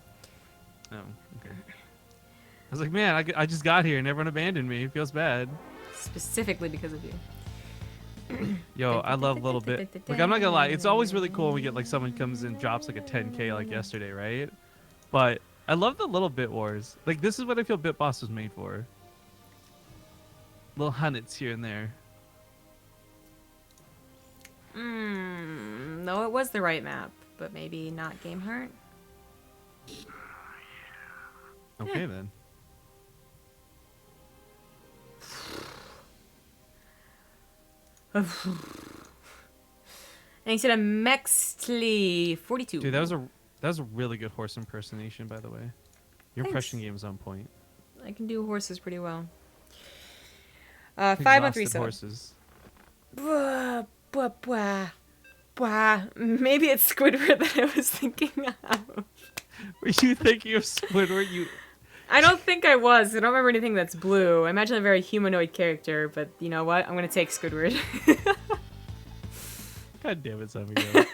Oh, okay. was like, man, I just got here and everyone abandoned me. It feels bad. Specifically because of you. Yo, I love a little bit. Like, I'm not gonna lie, it's always really cool when we get like someone comes and drops like a 10K like yesterday, right? But I love the little bit wars. Like, this is what I feel Bit Boss was made for. Little hundreds here and there. No, it was the right map, but maybe not Game Heart. Okay then. And he said a Mexley 42. Dude, that was a really good horse impersonation, by the way. Your impression game is on point. I can do horses pretty well. 5-on-3 sub. Horses. Bwah, bwah, bwah, bwah. Maybe it's Squidward that I was thinking of. Were you thinking of Squidward? I don't think I was. I don't remember anything that's blue. I imagine a very humanoid character, but you know what? I'm gonna take Squidward. God damn it, Samuel.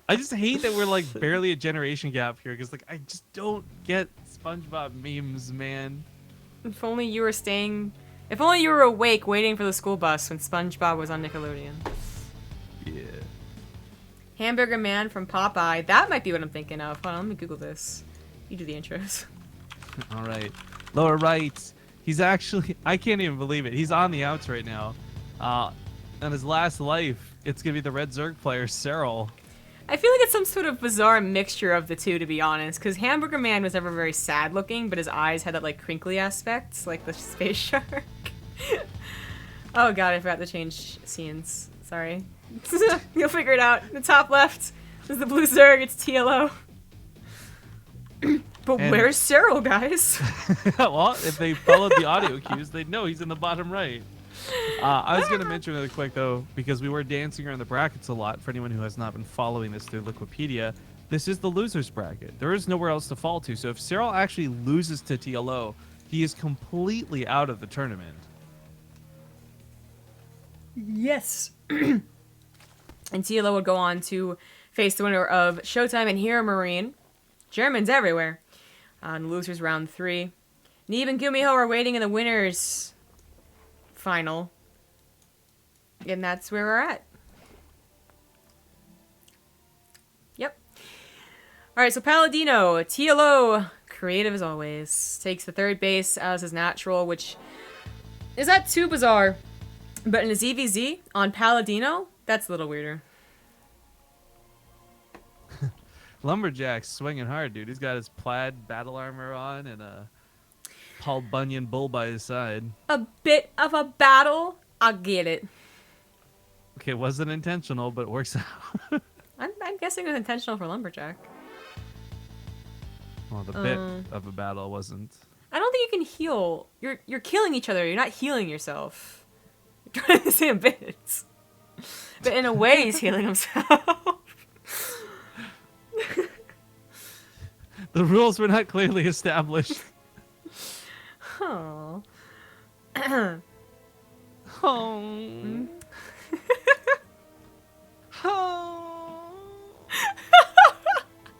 I just hate that we're like barely a generation gap here, because like I just don't get SpongeBob memes, man. If only you were staying... If only you were awake waiting for the school bus when SpongeBob was on Nickelodeon. Yeah. Hamburger Man from Popeye. That might be what I'm thinking of. Hold on, let me Google this. You do the intros. All right. Lower right. He's actually... I can't even believe it. He's on the outs right now. On his last life, it's going to be the Red Zerg player, Serral. I feel like it's some sort of bizarre mixture of the two, to be honest, because Hamburger Man was never very sad looking, but his eyes had that like crinkly aspect, like the space shark. Oh god, I forgot to change scenes. Sorry. You'll figure it out. The top left is the blue Zerg, it's TLO. But where's Serral, guys? Well, if they followed the audio cues, they'd know he's in the bottom right. I was going to mention really quick, though, because we were dancing around the brackets a lot. For anyone who has not been following this through Liquipedia, this is the loser's bracket. There is nowhere else to fall to. So if Serral actually loses to TLO, he is completely out of the tournament. Yes. And TLO would go on to face the winner of Showtime and Hero Marine. Germans everywhere. On losers round 3. Neve and Gumiho are waiting in the winners final. And that's where we're at. Yep. Alright, so Paladino, TLO, creative as always. Takes the third base as his natural, which is not too bizarre. But in a ZvZ on Paladino, that's a little weirder. Lumberjack's swinging hard, dude. He's got his plaid battle armor on and a Paul Bunyan bull by his side. A bit of a battle? I get it. Okay, it wasn't intentional, but it works out. I'm guessing it was intentional for Lumberjack. Well, the bit of a battle wasn't. I don't think you can heal. You're killing each other. You're not healing yourself. You're trying the same bits. But in a way, he's healing himself. The rules were not clearly established. Oh. Oh. Oh.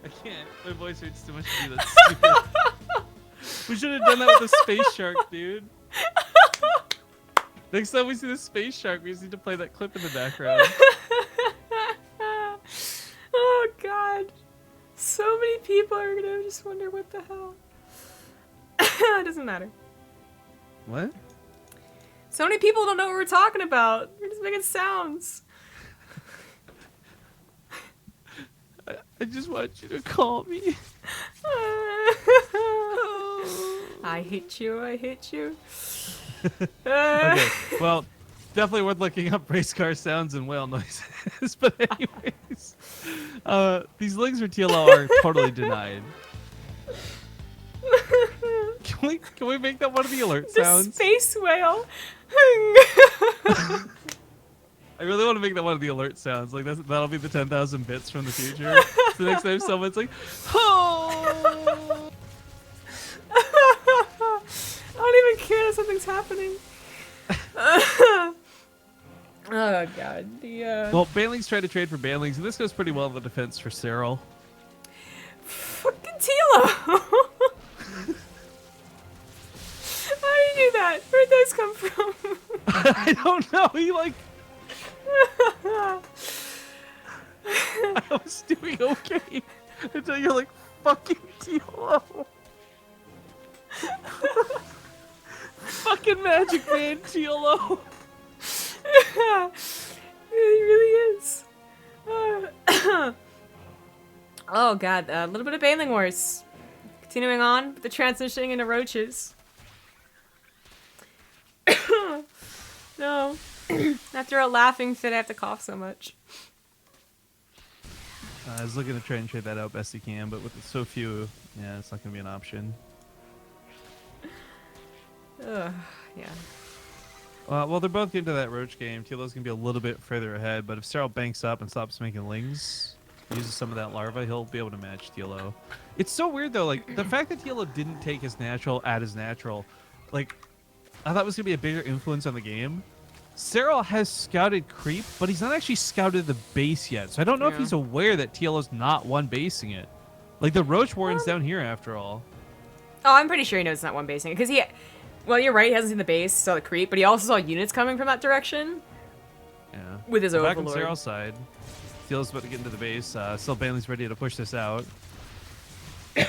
I can't. My voice hurts too much to do that. Stupid. We should have done that with the space shark, dude. Next time we see the space shark, we just need to play that clip in the background. Oh god. So many people are gonna just wonder what the hell. It doesn't matter. What? So many people don't know what we're talking about. We're just making sounds. I just want you to call me. I hate you, I hate you. Okay, well, definitely worth looking up race car sounds and whale noises. But anyways, these links for TLO are totally denied. Can we make that one of the alert sounds? The space whale. I really want to make that one of the alert sounds. Like that'll be the 10,000 bits from the future. So next time someone's like, oh! I don't even care that something's happening. Oh god. Well, Banlings tried to trade for Banlings, and this goes pretty well in the defense for Serral. Fucking TLO. Where'd those come from? I don't know. He like I was doing okay until you're like fucking TLO. Fucking Magic Man TLO. It really is. Oh god, a little bit of Baneling Wars. Continuing on with the transitioning into roaches. No. After a laughing fit, I have to cough so much. I was looking to try and trade that out best he can, but with so few, yeah, it's not going to be an option. Ugh, yeah. Well, they're both getting to that roach game. TLO's going to be a little bit further ahead, but if Serral banks up and stops making lings, uses some of that larva, he'll be able to match TLO. It's so weird, though, like, the fact that TLO didn't take his natural at his natural, like, I thought it was going to be a bigger influence on the game. Serral has scouted creep, but he's not actually scouted the base yet, so I don't know if he's aware that TLO's not one basing it. Like, the roach warren's down here, after all. Oh, I'm pretty sure he knows it's not one basing it, because he... Well, you're right, he hasn't seen the base, saw the creep, but he also saw units coming from that direction. Yeah. With his Back on Overlord. Serral's side, TLO's about to get into the base. Still Banley's ready to push this out. Yeah.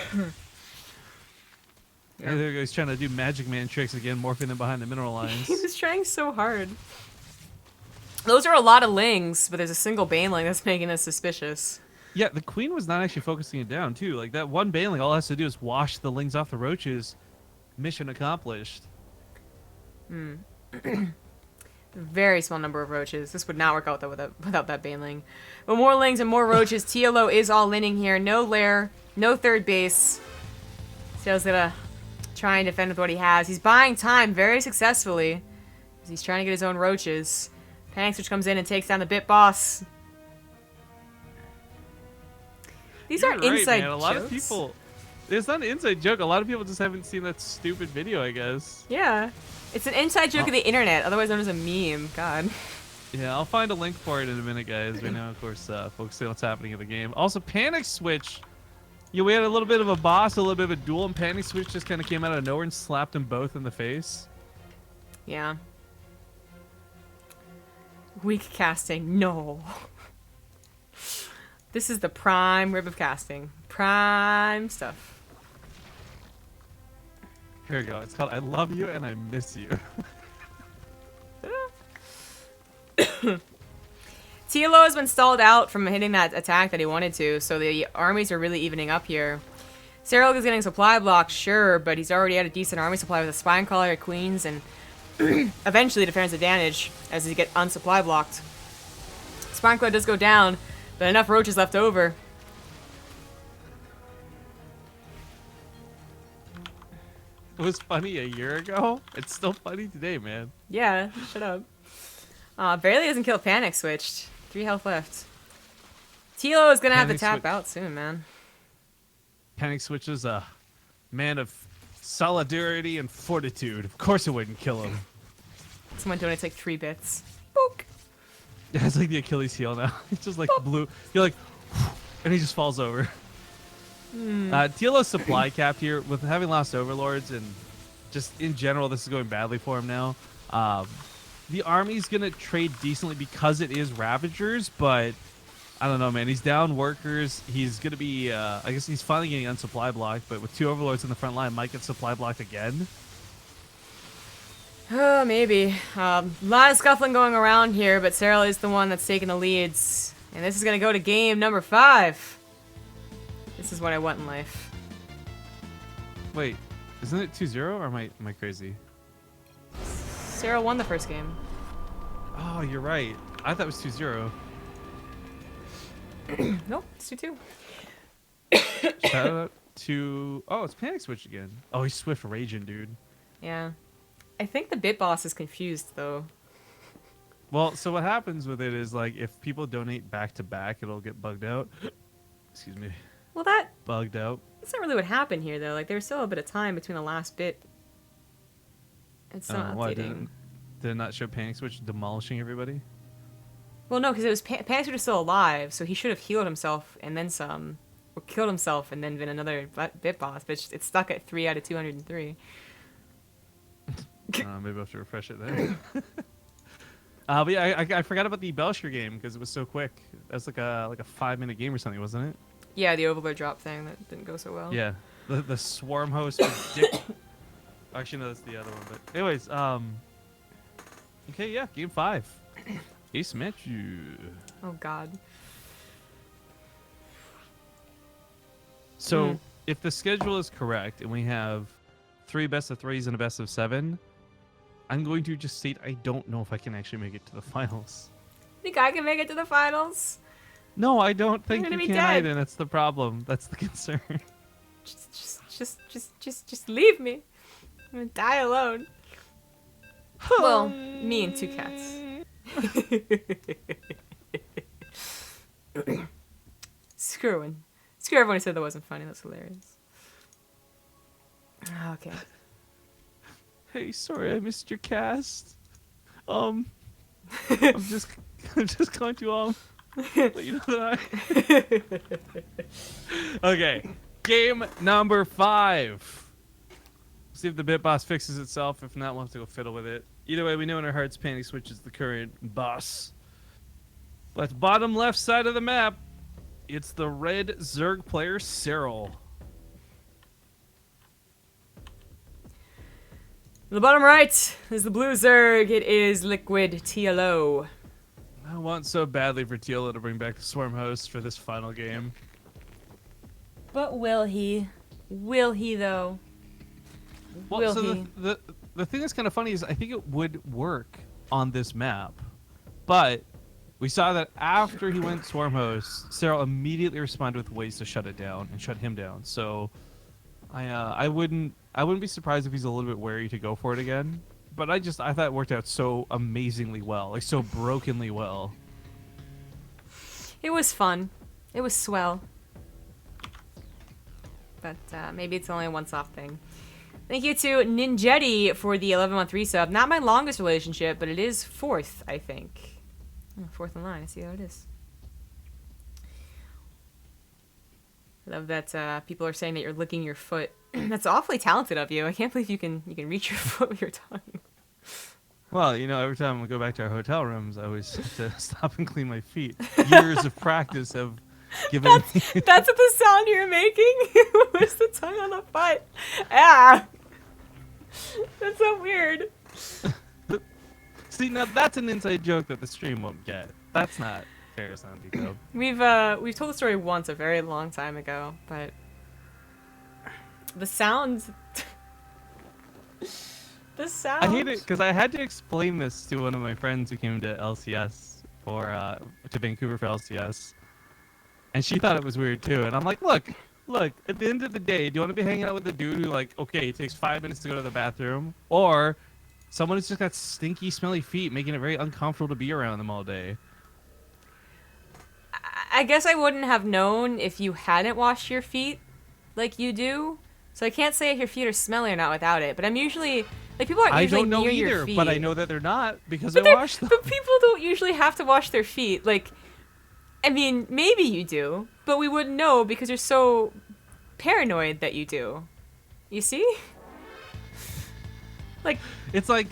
Hey, there he goes, trying to do Magic Man tricks again, morphing them behind the mineral lines. He was trying so hard. Those are a lot of lings, but there's a single Baneling that's making this suspicious. Yeah, the queen was not actually focusing it down, too. Like, that one Baneling, all it has to do is wash the lings off the roaches. Mission accomplished. Very small number of roaches. This would not work out though without that Baneling. But more lings and more roaches. TLO is all inning here. No lair, no third base. Serral's gonna try and defend with what he has. He's buying time very successfully. As he's trying to get his own roaches. Panic Switch comes in and takes down the Bit Boss. These You're aren't right, inside man. A lot jokes. of people... It's not an inside joke. A lot of people just haven't seen that stupid video, I guess. Yeah. It's an inside joke of the internet, otherwise known as a meme. God. Yeah, I'll find a link for it in a minute, guys. Right now, of course, focusing on what's happening in the game. Also, Panic Switch. Yeah, we had a little bit of a boss, a little bit of a duel, and Panic Switch just kind of came out of nowhere and slapped them both in the face. Yeah. Weak casting. No. This is the prime rib of casting. Prime stuff. Here we go. It's called I Love You and I Miss You. TLO has been stalled out from hitting that attack that he wanted to, so the armies are really evening up here. Serral is getting supply blocked, sure, but he's already had a decent army supply with a Spine Collar, Queens, and eventually defense advantage as he get unsupply blocked. Spine Collar does go down, but enough roaches left over. It was funny a year ago. It's still funny today, man. Yeah, shut up. Barely doesn't kill Panic Switched. 3 health left. TLO is gonna have to tap out soon, man. Panic Switch is a man of solidarity and fortitude. Of course it wouldn't kill him. Someone donates like 3 bits. Book. Yeah, it's like the Achilles heel now. It's just like blue. You're like, and he just falls over. TLO's supply capped here with having lost overlords, and just in general, this is going badly for him now. The army's gonna trade decently because it is Ravagers, but I don't know, man. He's down workers. He's gonna be, I guess he's finally getting unsupply blocked, but with 2 overlords in the front line, might get supply blocked again. Oh, maybe. A lot of scuffling going around here, but Serral is the one that's taking the leads. And this is going to go to game number 5. This is what I want in life. Wait, isn't it 2-0 or am I crazy? Serral won the first game. Oh, you're right. I thought it was 2-0. Nope, it's 2-2. Shout out to... Oh, it's Panic Switch again. Oh, he's Swift Raging, dude. Yeah. I think the Bit Boss is confused, though. Well, so what happens with it is, like, if people donate back-to-back, it'll get bugged out. Excuse me. Well, that's Bugged out. not really what happened here, though. Like, there was still a bit of time between the last bit. It's still not Why updating. did it not show Panic Switch demolishing everybody? Well, no, because it was Panic Switch is still alive, so he should have healed himself and then some. Or killed himself and then been another Bit Boss, but it's stuck at 3 out of 203. Maybe I'll have to refresh it then. But yeah, I forgot about the Belshire game because it was so quick. That's like a 5-minute game or something, wasn't it? Yeah, the overlord drop thing that didn't go so well. Yeah, the swarm host. Dick. Actually, no, that's the other one. But anyways, okay, yeah, game 5. Ace match you. Oh God. So if the schedule is correct and we have 3 best of 3s and a best of 7, I'm going to just state I don't know if I can actually make it to the finals. Think I can make it to the finals? No, I don't think I'm you gonna can be dead. either. That's the problem. That's the concern. Just leave me. I'm gonna die alone. Well, me and 2 cats. Screw everyone who said that wasn't funny. That's hilarious. Okay. Hey, sorry I missed your cast. I'm just going to let you know that Okay, game number 5. See if the bit boss fixes itself. If not, we'll have to go fiddle with it. Either way, we know in our hearts Panic Switch is the current boss. But bottom left side of the map, it's the red Zerg player Serral. The bottom right is the blue Zerg. It is Liquid TLO. I want so badly for TLO to bring back the Swarm Host for this final game. But will he? Will he though? Well, will so he? the thing that's kind of funny is I think it would work on this map, but we saw that after he went Swarm Host, Serral immediately responded with ways to shut it down and shut him down. So I wouldn't be surprised if he's a little bit wary to go for it again. But I thought it worked out so amazingly well, like so brokenly well. It was fun. It was swell. But maybe it's only a once-off thing. Thank you to Ninjetti for the 11-month resub. Not my longest relationship, but it is 4th, I think. 4th in line. I see how it is. I love that people are saying that you're licking your foot. That's awfully talented of you. I can't believe you can reach your foot with your tongue. Well, you know, every time we go back to our hotel rooms, I always have to stop and clean my feet. Years of practice have given me... That's what the sound you're making? Where's the tongue on the foot? Ah! That's so weird. See, now that's an inside joke that the stream won't get. That's not fair sound detail. We've told the story once a very long time ago, but the sounds... the sound... I hate it because I had to explain this to one of my friends who came to LCS to Vancouver for LCS, and she thought it was weird too. And I'm like, look, at the end of the day, do you want to be hanging out with a dude who, like, okay, it takes 5 minutes to go to the bathroom, or someone who's just got stinky, smelly feet, making it very uncomfortable to be around them all day? I guess I wouldn't have known if you hadn't washed your feet like you do. So I can't say if your feet are smelly or not without it. But I'm usually... like, people aren't usually near your feet. But I know that they're not because I wash them. But people don't usually have to wash their feet. Like, I mean, maybe you do, but we wouldn't know because you're so paranoid that you do. You see? Like... it's like,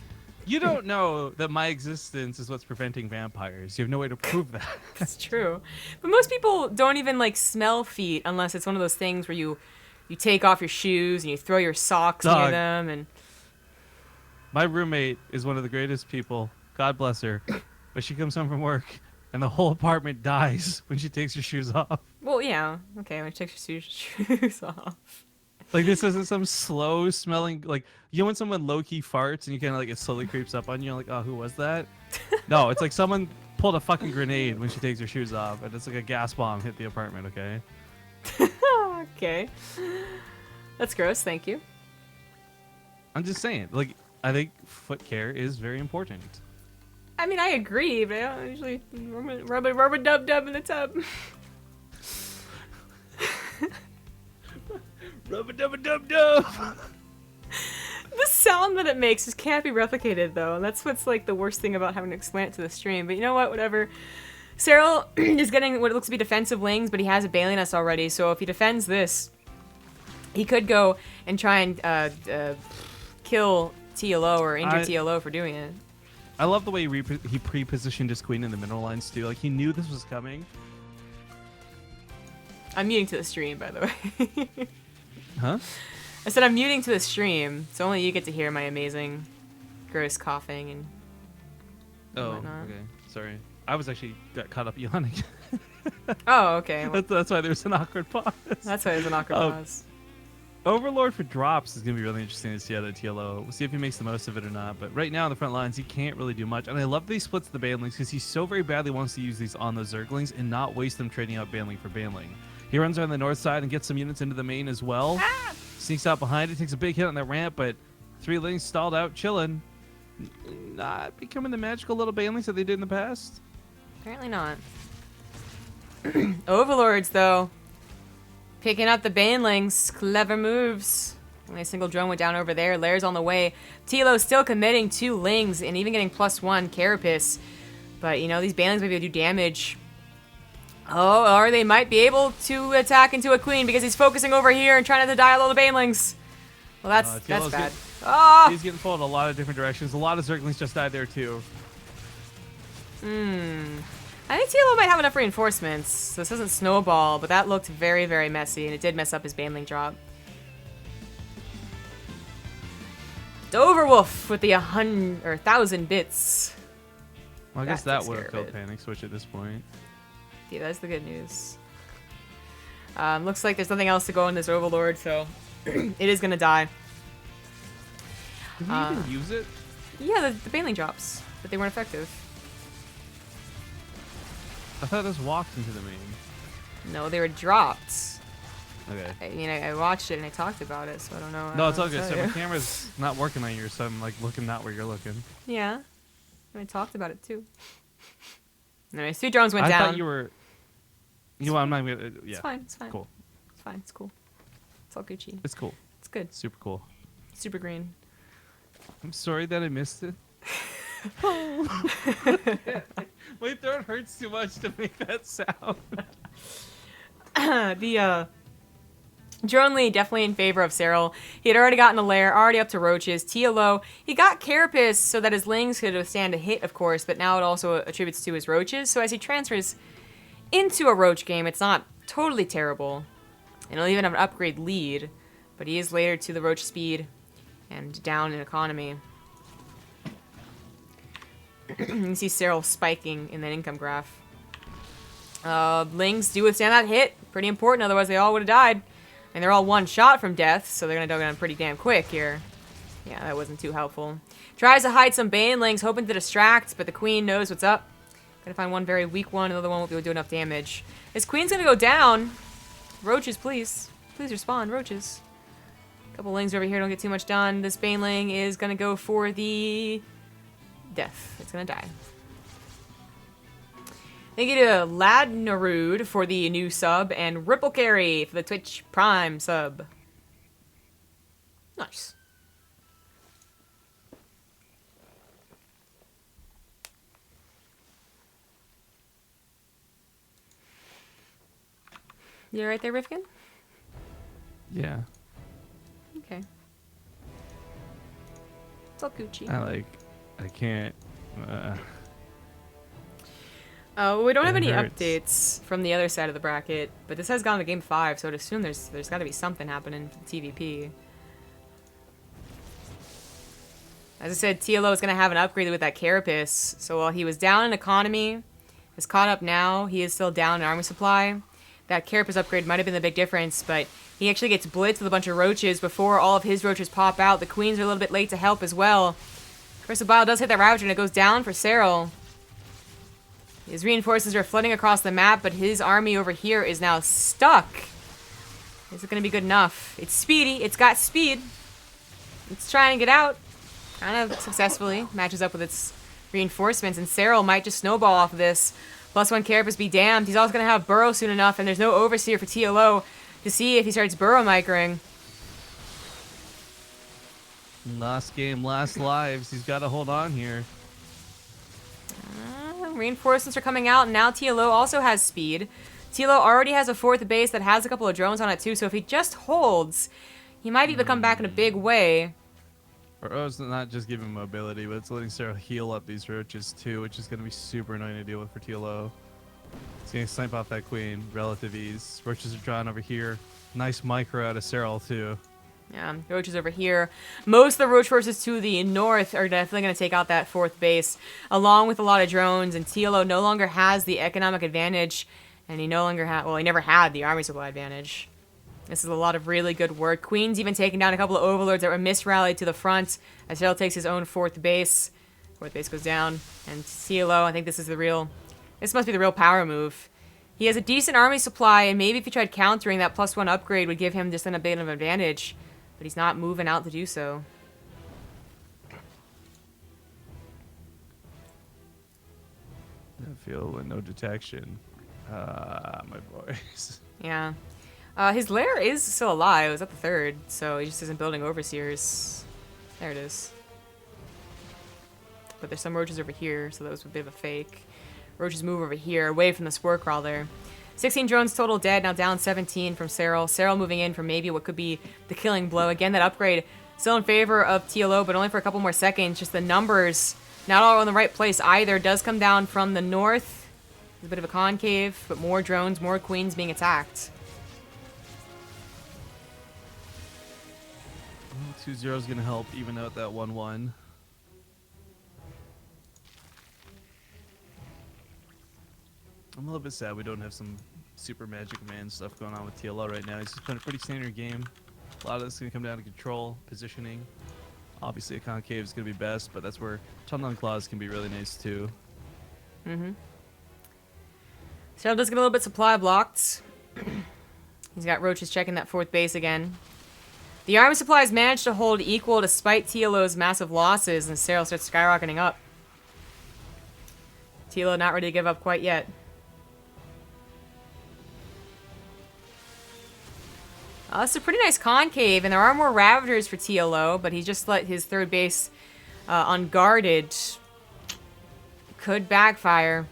you don't know that my existence is what's preventing vampires. You have no way to prove that. That's true. But most people don't even, like, smell feet unless it's one of those things where you take off your shoes and you throw your socks near them. And my roommate is one of the greatest people. God bless her. But she comes home from work and the whole apartment dies when she takes her shoes off. Well, yeah. Okay, when she takes her shoes off. Like, this isn't some slow smelling, like, you know when someone low-key farts and you kind of, like, it slowly creeps up on you, like, oh, who was that? No, it's like someone pulled a fucking grenade when she takes her shoes off, and it's like a gas bomb hit the apartment, okay? Okay. That's gross, thank you. I'm just saying, like, I think foot care is very important. I mean, I agree, but I don't usually rub a dub-dub in the tub. Rub-a-dub-a-dub-dub! The sound that it makes just can't be replicated, though. And that's what's, like, the worst thing about having to explain it to the stream. But you know what? Whatever. Serral is getting what looks to be defensive wings, but he has a Bailing Us already. So if he defends this, he could go and try and kill TLO or injure TLO for doing it. I love the way he pre-positioned his queen in the mineral lines too. Like he knew this was coming. I'm muting to the stream, by the way. Huh? I said I'm muting to the stream, so only you get to hear my amazing, gross coughing and whatnot. Okay. Sorry. I was actually got caught up yawning. Oh, okay. Well, That's why there's an awkward pause. that's why there's an awkward pause. Overlord for drops is going to be really interesting to see how the TLO. We'll see if he makes the most of it or not. But right now in the front lines, he can't really do much. And I love that he splits the banlings because he so very badly wants to use these on the Zerglings and not waste them trading out banling for banling. He runs around the north side and gets some units into the main as well. Sneaks out behind it, takes a big hit on that ramp, but 3 lings stalled out, chilling. Not becoming the magical little banlings that they did in the past. Apparently not. Overlords, though. Picking up the banelings. Clever moves. Only a single drone went down over there. Lair's on the way. TLO still committing 2 lings and even getting +1 carapace. But, you know, these banelings might be able to do damage. Oh, or they might be able to attack into a queen because he's focusing over here and trying to dial all the banelings. Well, that's bad. Oh! He's getting pulled in a lot of different directions. A lot of Zerglings just died there, too. I think TLO might have enough reinforcements, so this doesn't snowball, but that looked very, very messy, and it did mess up his banling drop. Doverwolf with the 1,000 bits. Well, I guess that would have killed Panic Switch at this point. Yeah, that's the good news. Looks like there's nothing else to go in this Overlord, so it is going to die. Did he even use it? Yeah, the banling drops, but they weren't effective. I thought this walked into the main. No, they were dropped. Okay. I watched it and I talked about it, so I don't know. No, it's all good. So my camera's not working on yours, so I'm like looking not where you're looking. Yeah. And I talked about it too. Anyways, 2 drones went down. I thought you were... You know, I'm not gonna... Yeah. It's fine, it's fine. Cool. It's fine, it's cool. It's all Gucci. It's cool. It's good. Super cool. Super green. I'm sorry that I missed it. My throat hurts too much to make that sound. The drone lead definitely in favor of Serral. He had already gotten a lair, already up to roaches. TLO, he got carapace so that his lings could withstand a hit, of course, but now it also attributes to his roaches. So as he transfers into a roach game, it's not totally terrible. And he'll even have an upgrade lead, but he is later to the roach speed and down in economy. You can see Serral spiking in that income graph. Lings do withstand that hit. Pretty important, otherwise they all would have died. And they're all 1 shot from death, so they're going to go down pretty damn quick here. Yeah, that wasn't too helpful. Tries to hide some banelings, hoping to distract, but the queen knows what's up. Gotta find one very weak one, another one won't be able to do enough damage. His queen's going to go down. Roaches, please. Please respond, roaches. A couple lings over here don't get too much done. This baneling is going to go for the... death. It's gonna die. Thank you to Ladnarude for the new sub and Ripple Carry for the Twitch Prime sub. Nice. You right there, Rifkin? Yeah. Okay. It's all Gucci. I can't. We don't have any hurts. updates from the other side of the bracket, but this has gone to game 5, so I'd assume there's got to be something happening for the TVP. As I said, TLO is going to have an upgrade with that carapace, so while he was down in economy, is caught up now, he is still down in army supply. That carapace upgrade might have been the big difference, but he actually gets blitzed with a bunch of roaches before all of his roaches pop out. The queens are a little bit late to help as well. Crystal Bile does hit that Ravager and it goes down for Serral. His reinforcements are flooding across the map, but his army over here is now stuck. Is it going to be good enough? It's speedy. It's got speed. It's trying to get out. Kind of successfully. Matches up with its reinforcements, and Serral might just snowball off of this. +1 carapace be damned. He's also going to have burrow soon enough, and there's no overseer for TLO to see if he starts burrow microing. Last game, last lives. He's got to hold on here. Reinforcements are coming out, and now TLO also has speed. TLO already has a 4th base that has a couple of drones on it too, so if he just holds, he might be able to come back in a big way. Or oh, it's not just giving mobility, but it's letting Serral heal up these roaches too, which is going to be super annoying to deal with for TLO. It's going to snipe off that queen, relative ease. Roaches are drawn over here. Nice micro out of Serral too. Yeah, roaches over here. Most of the roach forces to the north are definitely going to take out that 4th base, along with a lot of drones, and TLO no longer has the economic advantage, and he no longer had, well, he never had the army supply advantage. This is a lot of really good work. Queen's even taking down a couple of overlords that were misrallied to the front, as Serral takes his own 4th base. 4th base goes down, and TLO, I think this is the real, this must be the real power move. He has a decent army supply, and maybe if he tried countering, that +1 upgrade would give him just a bit of advantage. But he's not moving out to do so. I feel with no detection. My voice. Yeah. His lair is still alive. It was at the 3rd, so he just isn't building overseers. There it is. But there's some roaches over here, so that was a bit of a fake. Roaches move over here, away from the spore crawler. 16 drones total dead, now down 17 from Serral. Serral moving in for maybe what could be the killing blow. Again, that upgrade still in favor of TLO, but only for a couple more seconds. Just the numbers not all in the right place either. Does come down from the north. There's a bit of a concave, but more drones, more queens being attacked. 2-0 is going to help even out that 1-1. I'm a little bit sad we don't have some super Magic Man stuff going on with TLO right now. He's just playing a pretty standard game. A lot of this is going to come down to control, positioning. Obviously, a concave is going to be best, but that's where Tunnel Claws can be really nice too. Mm-hmm. Serral does get a little bit supply blocked. He's got roaches checking that 4th base again. The army supplies managed to hold equal despite TLO's massive losses, and Serral starts skyrocketing up. TLO not ready to give up quite yet. It's a pretty nice concave, and there are more Ravagers for TLO, but he just let his 3rd base unguarded. Could backfire.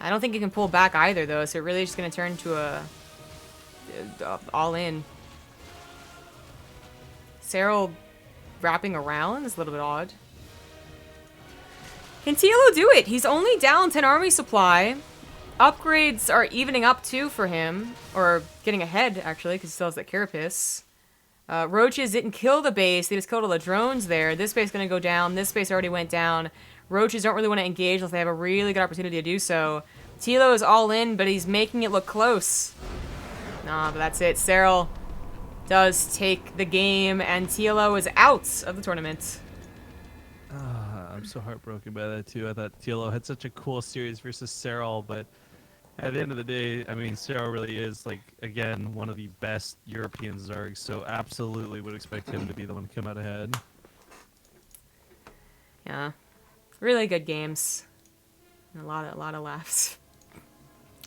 I don't think he can pull back either, though, so it really is just going to turn to a all-in. Serral wrapping around is a little bit odd. Can TLO do it? He's only down 10 army supply. Upgrades are evening up too for him, or getting ahead actually, because he still has that Carapace. Roaches didn't kill the base; they just killed all the drones there. This base is going to go down. This base already went down. Roaches don't really want to engage unless they have a really good opportunity to do so. TLO is all in, but he's making it look close. Nah, but that's it. Serral does take the game, and TLO is out of the tournament. I'm so heartbroken by that too. I thought TLO had such a cool series versus Serral, but at the end of the day, I mean, Serral really is, like, again, one of the best European Zergs, so absolutely would expect him to be the one to come out ahead. Yeah. Really good games. And a lot of laughs.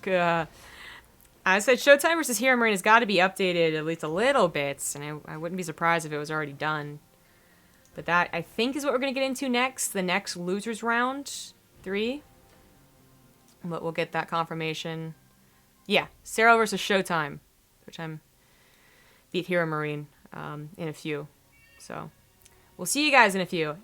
Good. I said Showtime versus Hero Marine has got to be updated at least a little bit, and I wouldn't be surprised if it was already done. But that, I think, is what we're going to get into next. The next losers round 3. But we'll get that confirmation. Yeah, Serral versus Showtime, which I'm beat Hero Marine in a few. So we'll see you guys in a few.